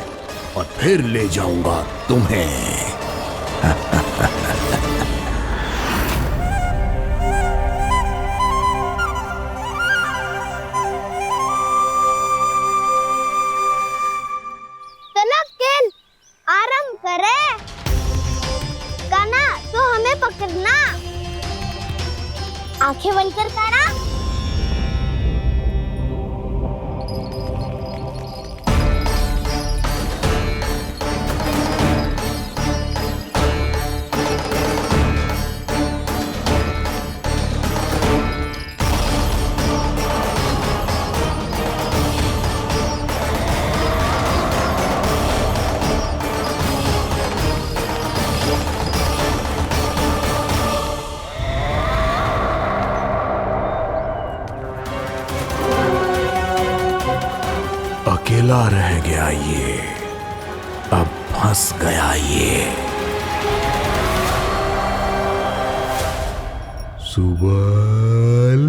और फिर ले जाऊंगा तुम्हें। चलो खेल आरंभ करें। कान्हा, तो हमें पकड़ना। आंखें बंद कर कान्हा। अकेला रह गया ये, अब फंस गया ये। सुबल।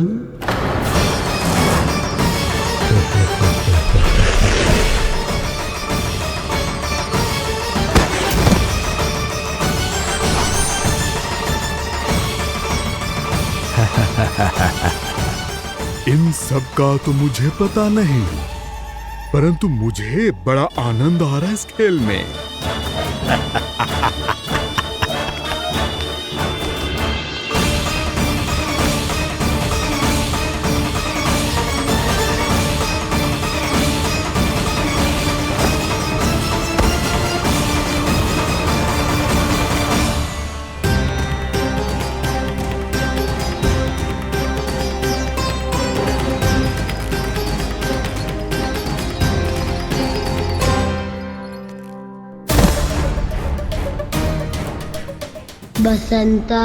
इन सब का तो मुझे पता नहीं, परंतु मुझे बड़ा आनंद आ रहा है इस खेल में। बसंता,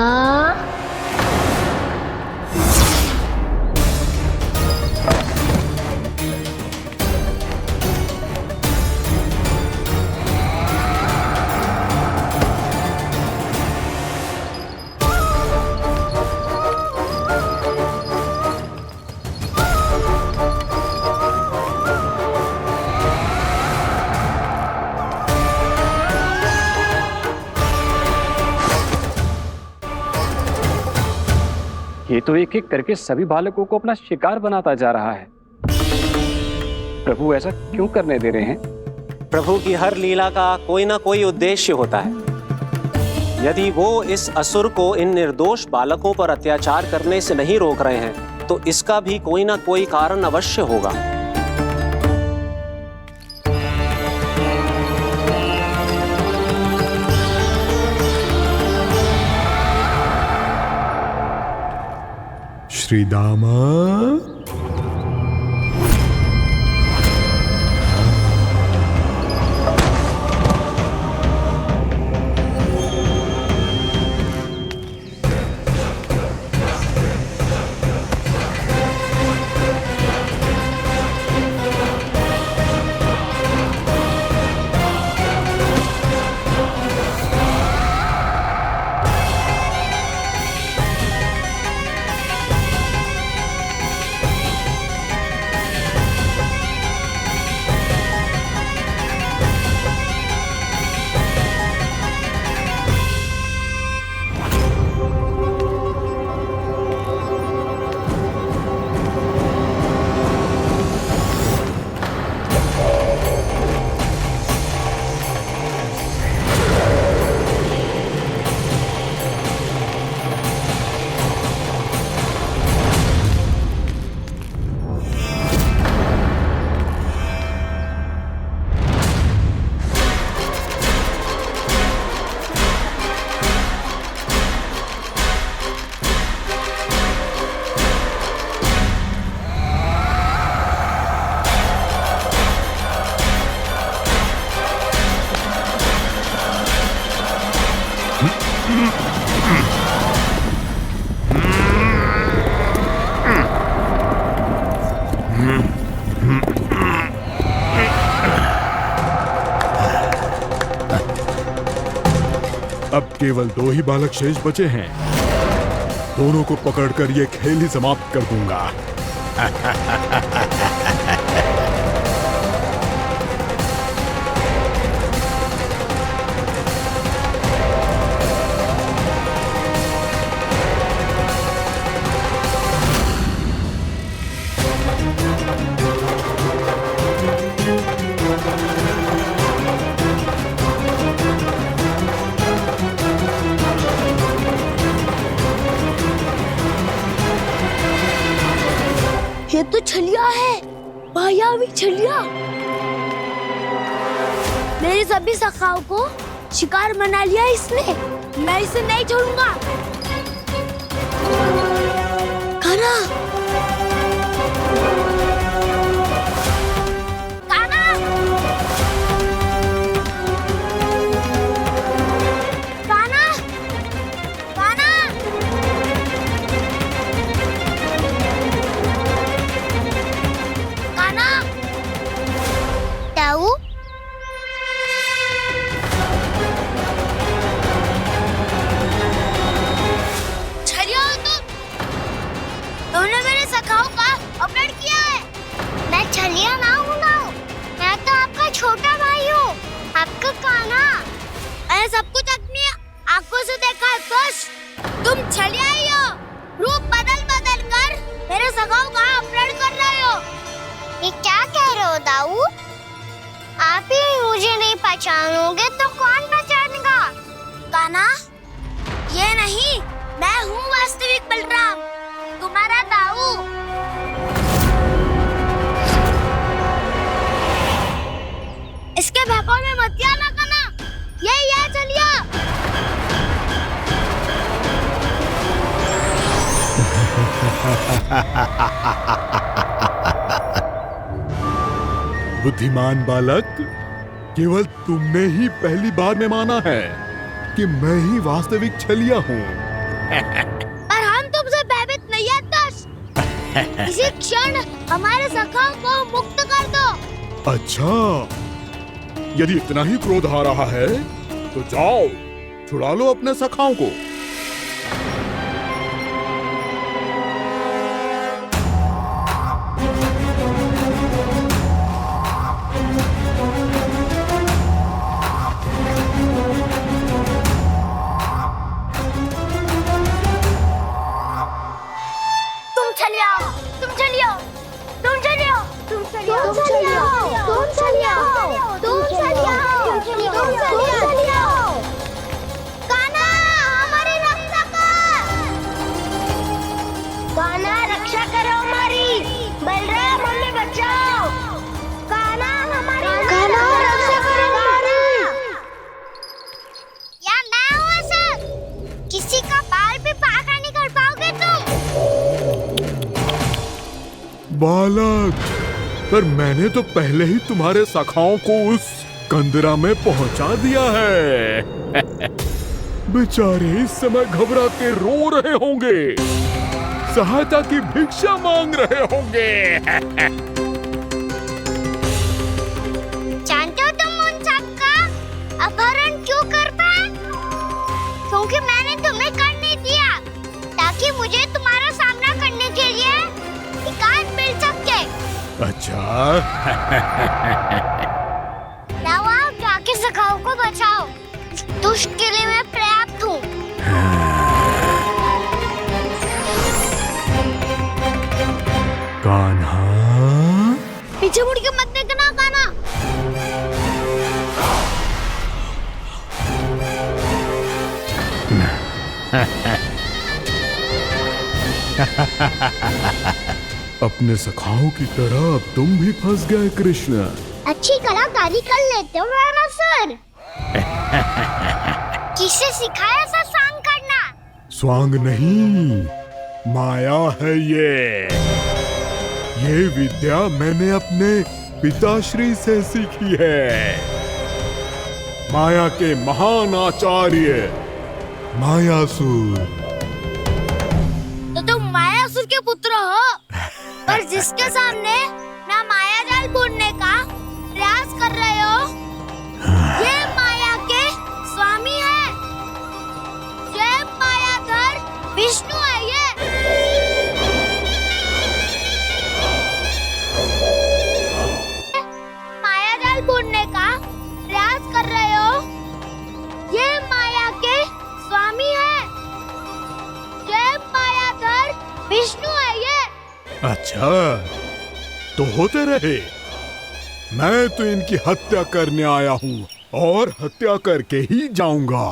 ये तो एक एक करके सभी बालकों को अपना शिकार बनाता जा रहा है। प्रभु ऐसा क्यों करने दे रहे हैं? प्रभु की हर लीला का कोई ना कोई उद्देश्य होता है। यदि वो इस असुर को इन निर्दोष बालकों पर अत्याचार करने से नहीं रोक रहे हैं तो इसका भी कोई ना कोई कारण अवश्य होगा। श्री दामा, अब केवल 2 ही बालक शेष बचे हैं। दोनों को पकड़कर ये खेल ही समाप्त कर दूंगा। ये तो छलिया है, मायावी छलिया। मेरे सभी सखाओं को शिकार बना लिया इसने। मैं इसे नहीं छोड़ूंगा। कान्हा, कान्हा, कान्हा, कान्हा। कान्हा, ताऊ, छलिया हो तुम? तुमने मेरे सखाओं का अपहरण किया है। मैं छलिया ना हूँ ना, मैं तो आपका छोटा भाई हूँ, आपका कान्हा। मैंने सब कुछ अपनी आंखों से देखा है। बस तुम छलिया ही हो। रूप बदल बदल कर मेरे सखाओं का अपहरण कर रहे हो। ये क्या कह रहे हो दाऊ? आप ही मुझे नहीं पहचानोगे तो कौन पहचानेगा? कान्हा, ये नहीं, मैं हूँ वास्तविक बलराम, तुम्हारा दाऊ। इसके भौकाल में मत आना कान्हा, यही है छलिया। बुद्धिमान बालक, केवल तुमने ही पहली बार में माना है। कि मैं ही वास्तविक छलिया हूँ। पर हम तुमसे भयभीत नहीं है दस। इसी क्षण हमारे सखाओं को मुक्त कर दो। अच्छा, यदि इतना ही क्रोध आ रहा है तो जाओ छुड़ा लो अपने सखाओं को। किसी का बाल भी पाका नहीं कर पाओगे तुम। बालक, पर मैंने तो पहले ही तुम्हारे सखाओं को उस कंदरा में पहुंचा दिया है। बेचारे इस समय घबरा के रो रहे होंगे, सहायता की भिक्षा मांग रहे होंगे। जानते हो तुम उन सबका अपहरण क्यों कर पाए? क्योंकि मैंने तुम्हें कर नहीं दिया, ताकि मुझे तुम्हारा सामना करने के लिए विकास मिल सके। अच्छा। जाओ आओ, जाके सखाओं को बचाओ। इस दुष्ट के लिए मैं पर्याप्त हूँ। कान्हा, पीछे मुड़ के मत देखना कान्हा। अपने सखाओं की तरह अब तुम भी फंस गए कृष्ण। अच्छी कलाकारी कर लेते हो सर। किससे सिखाया ऐसा स्वांग करना? स्वांग नहीं, माया है ये विद्या मैंने अपने पिताश्री से सीखी है। माया के महान आचार्य मायासुर। तो तुम मायासुर के पुत्र हो, पर जिसके सामने मैं माया जाल बुनने का प्रयास कर रहे हो, ये माया के स्वामी है। ये मायाधर विष्णु है। ये माया जाल बुनने का प्रयास कर रहे हो, ये माया के स्वामी है। ये मायाधर विष्णु है। ये अच्छा, तो होते रहे। मैं तो इनकी हत्या करने आया हूँ और हत्या करके ही जाऊंगा।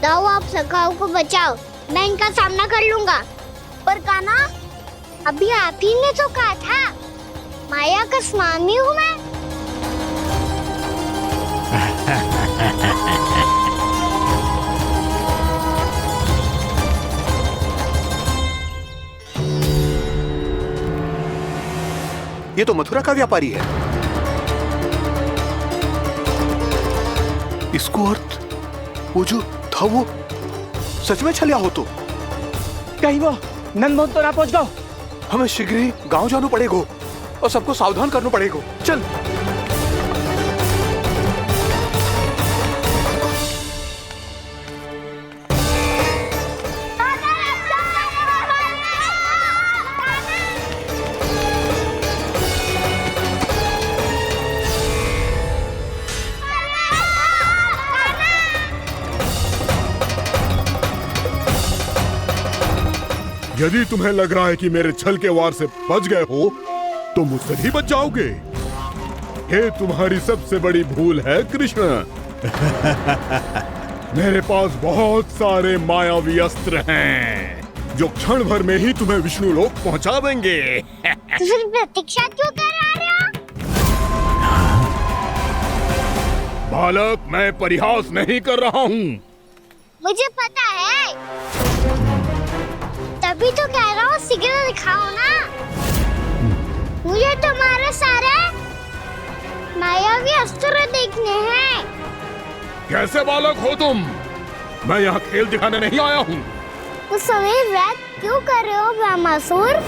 जाओ आप सखाओं को बचाओ, मैं इनका सामना कर लूंगा। पर कान्हा, अभी आप ही ने तो कहा था माया का स्वामी हूँ मैं। ये तो मथुरा का व्यापारी है। इसको अर्थ वो जो था वो सच में छलिया हो तो कहीं वो नंदमोहन तो ना पहुंच गओ। हमें शीघ्र ही गांव जाना पड़ेगा और सबको सावधान करना पड़ेगा। चल। यदि तुम्हें लग रहा है कि मेरे छल के वार से बच गए हो, तो मुझसे भी बच जाओगे। ये तुम्हारी सबसे बड़ी भूल है कृष्ण। मेरे पास बहुत सारे मायावी अस्त्र हैं, जो क्षण भर में ही तुम्हें विष्णु लोक पहुंचा देंगे। तो फिर प्रतीक्षा क्यों कर रहे हो? बालक, मैं परिहास नहीं कर रहा हूँ। मुझे पता है, तभी तो कह रहा हूँ शीघ्र दिखाओ ना। मुझे तुम्हारे सारे मायावी अस्त्र देखने हैं। कैसे बालक हो तुम? मैं यहाँ खेल दिखाने नहीं आया हूँ। तो समय व्रत क्यों कर रहे हो ब्रह्मासुर?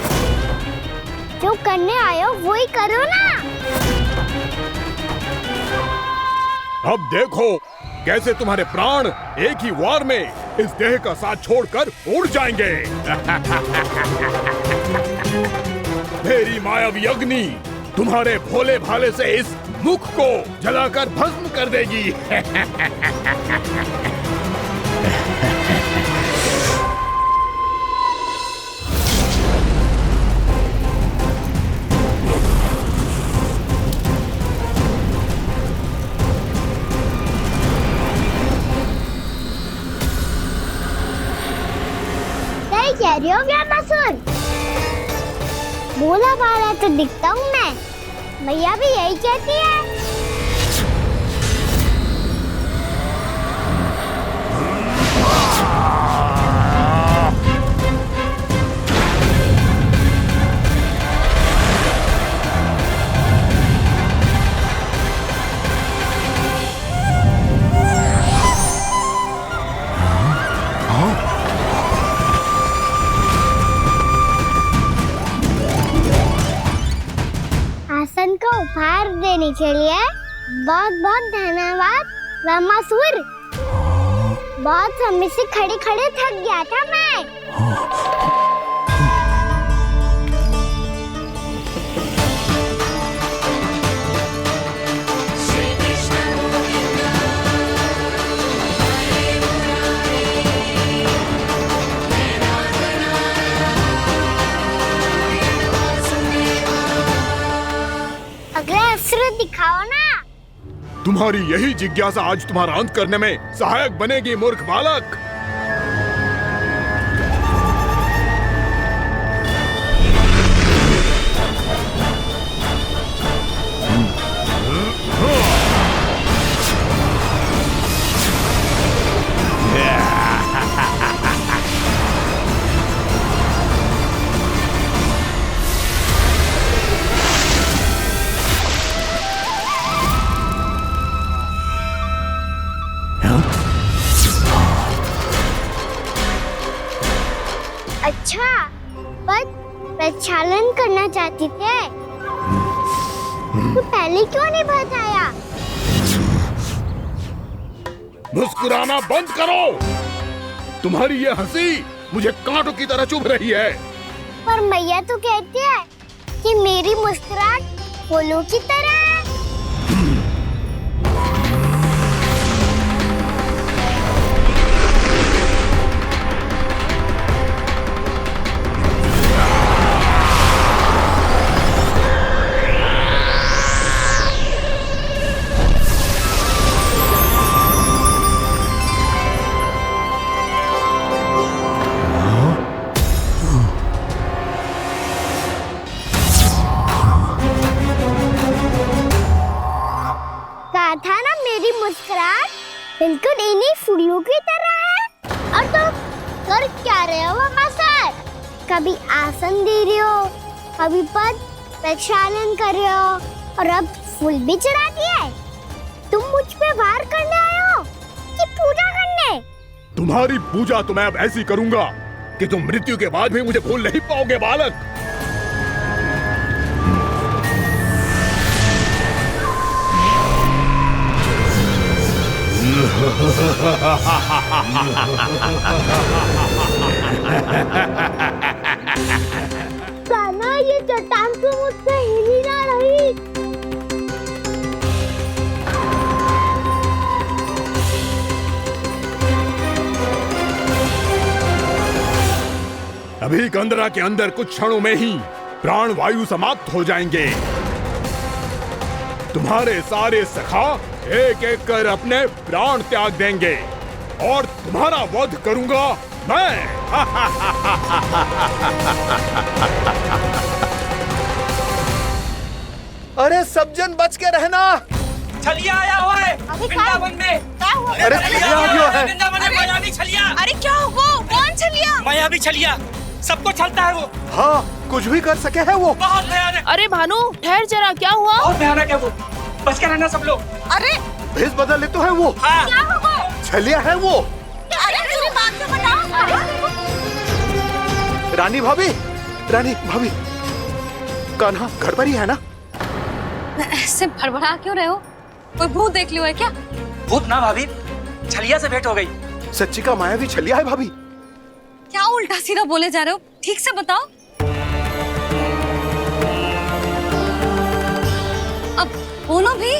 जो करने आए हो वही करो ना। अब देखो कैसे तुम्हारे प्राण एक ही वार में इस देह का साथ छोड़कर उड़ जाएंगे। मेरी मायावी अग्नि तुम्हारे भोले भाले से इस मुख को जलाकर भस्म कर देगी। कह रही हो ब्रह्मासुर? बोला बाला तो दिखता हूँ मैं। मैया भी यही कहती है। आसन को उपहार देने के लिए बहुत बहुत धन्यवाद ब्रह्मासुर। बहुत समय से खड़े खड़े थक गया था मैं। अगला अस्त्र दिखाओ ना। तुम्हारी यही जिज्ञासा आज तुम्हारा अंत करने में सहायक बनेगी मूर्ख बालक। अच्छा, पर प्रक्षालन करना चाहती थे तो पहले क्यों नहीं बताया? मुस्कुराना बंद करो। तुम्हारी ये हंसी मुझे कांटों की तरह चुभ रही है। पर मैया तो कहती है कि मेरी मुस्कुराहट फूलों की तरह है। था ना मेरी मुस्कुराहट बिल्कुल इन्हीं फूलों की तरह है। और तुम कर क्या रहे हो ब्रह्मासुर? कभी आसन दे रहे हो, कभी पद प्रक्षालन कर रहे हो और अब फूल भी चढ़ा दिए। तुम मुझ पे वार करने आए हो कि पूजा करने? तुम्हारी पूजा तो मैं अब ऐसी करूंगा कि तुम मृत्यु के बाद भी मुझे भूल नहीं पाओगे बालक। कान्हा, ये चट्टान तो मुझसे हिल ही ना रही। अभी कंदरा के अंदर कुछ क्षणों में ही प्राण वायु समाप्त हो जाएंगे। तुम्हारे सारे सखा एक एक कर अपने प्राण त्याग देंगे और तुम्हारा वध करूंगा मैं। अरे सब जन बच के रहना। छलिया आया हुआ है वृंदावन में। अरे छलिया आ गया है। वृंदावन में मायावी छलिया। अरे क्या हुआ? कौन छलिया? मायावी छलिया, सबको छलता है वो। हाँ, कुछ भी कर सके है वो। बहुत भयानक। अरे भानु, ठहर जरा, क्या हुआ? बहुत भयानक है वो, बच के रहना सब लोग। अरे भेष बदल ले तो है वो। हाँ। क्या होगा? छलिया है वो। अरे मेरी बात तो बताओ। रानी भाभी, रानी भाभी, कान्हा घर पर ही है ना? ऐसे भड़बड़ा क्यों रहे हो? कोई भूत देख लियो है क्या? भूत ना भाभी, छलिया से भेंट हो गई। सच्ची का मायावी छलिया है भाभी। क्या उल्टा सीधा बोले जा रहे हो? ठीक से बताओ। अब बोलो भी।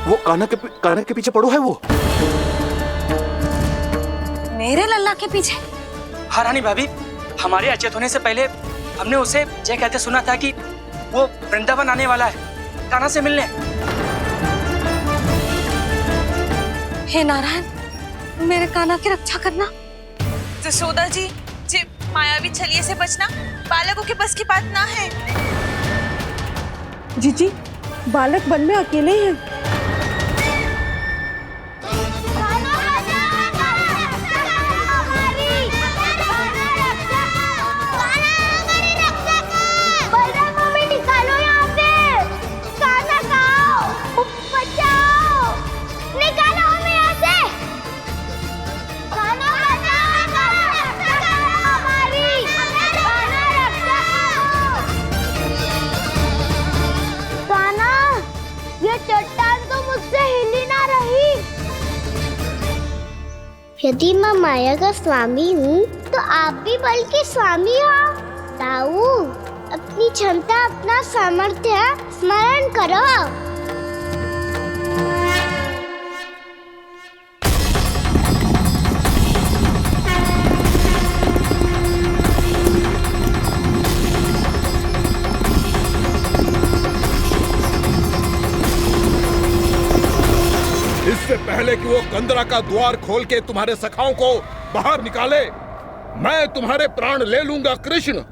वो कान्हा के पीछे पड़ो है वो। मेरे लल्ला के पीछे? हाँ रानी भाभी, हमारे अचेत होने से पहले हमने उसे ये कहते सुना था कि वो वृंदावन आने वाला है कान्हा से मिलने। हे नारायण, मेरे कान्हा की रक्षा करना। जसोदा जी, जे मायावी छलिए से बचना बालकों के बस की बात ना है। जीजी, बालक वन में अकेले हैं। यदि मैं माया का स्वामी हूँ तो आप भी बल के स्वामी हो। ताऊ, अपनी क्षमता, अपना सामर्थ्य स्मरण करो। इससे पहले कि वो कंदरा का द्वार खोल के तुम्हारे सखाओं को बाहर निकाले, मैं तुम्हारे प्राण ले लूंगा कृष्ण।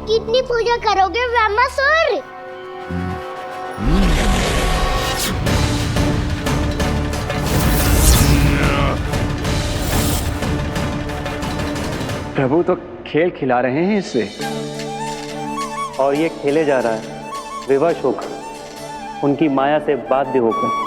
कितनी पूजा करोगे ब्रह्मासुर? प्रभु तो खेल खिला रहे हैं इससे, और ये खेले जा रहा है विवश होकर, उनकी माया से बाध्य होकर।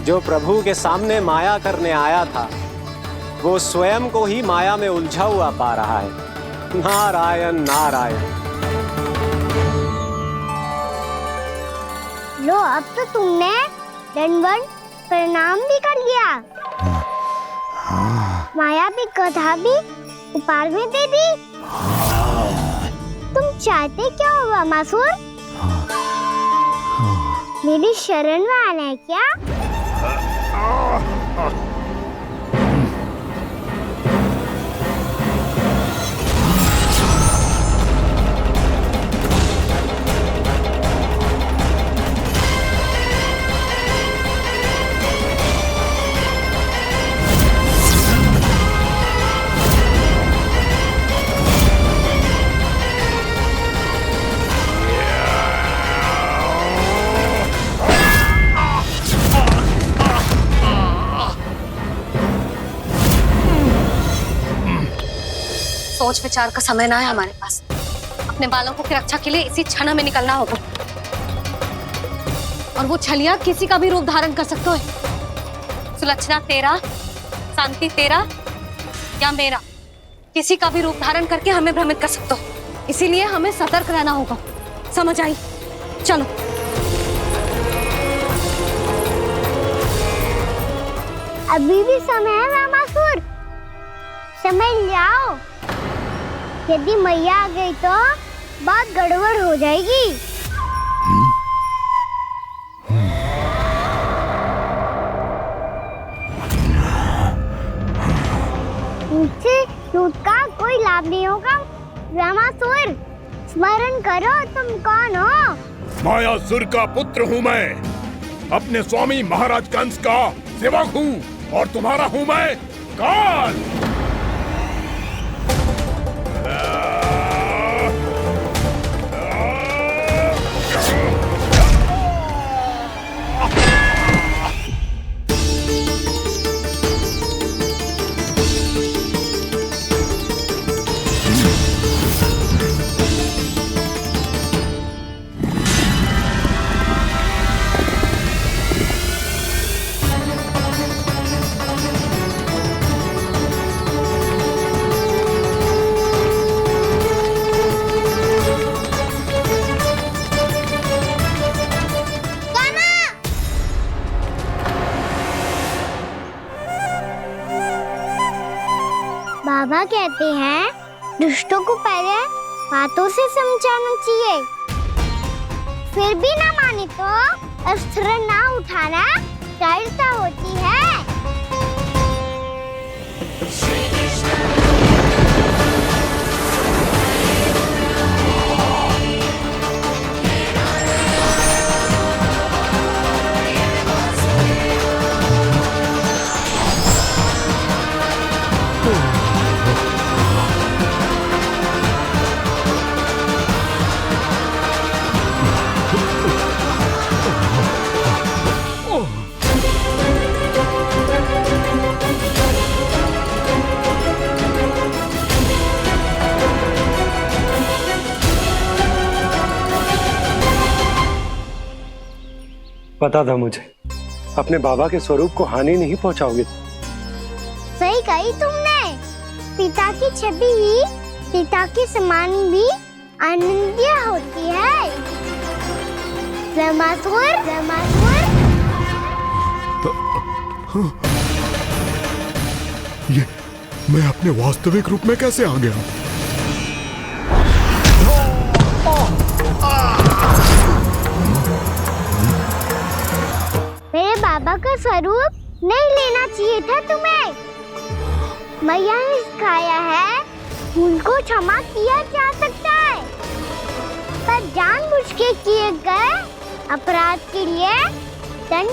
जो प्रभु के सामने माया करने आया था, वो स्वयं को ही माया में उलझा हुआ पा रहा है। नारायण नारायण। लो, अब तो तुमने दंडवत प्रणाम भी कर लिया, माया भी कथा भी उपहार में दे दी। तुम चाहते क्या हो ब्रह्मासुर? मेरी शरण में आना है क्या? सोच विचार का समय ना है हमारे पास। अपने बालकों की रक्षा के लिए इसी क्षण में निकलना होगा। और वो छलिया किसी का भी रूप धारण कर सकते है। सुलक्षणा तेरा, शांति तेरा या मेरा, किसी का भी रूप धारण करके हमें भ्रमित कर सकते हो। इसीलिए हमें सतर्क रहना होगा। समझ आई? चलो। अभी भी समय है रामासुर, समझ जाओ। यदि मैया आ गई तो बात गड़बड़ हो जाएगी। मुझसे लूट का कोई लाभ नहीं होगा। रामासुर, स्मरण करो तुम कौन हो। मायासुर का पुत्र हूँ मैं, अपने स्वामी महाराज कंस का सेवक हूँ, और तुम्हारा हूँ मैं काल। बाबा कहते हैं दुष्टों को पहले बातों से समझाना चाहिए, फिर भी ना माने तो अस्त्र ना उठाना दृढ़ता होती है। पता था मुझे, अपने बाबा के स्वरूप को हानि नहीं पहुंचाओगे। सही कही तुमने। पिता की छवि ही पिता के समान भी आनंदीय होती है। रामासुर, रामासुर। ये मैं अपने वास्तविक रूप में कैसे आ गया? मेरे बाबा का स्वरूप नहीं लेना चाहिए था तुम्हें। मैया ने सिखाया है भूल को क्षमा किया जा सकता है, पर जानबूझ के किए गए अपराध के लिए दंड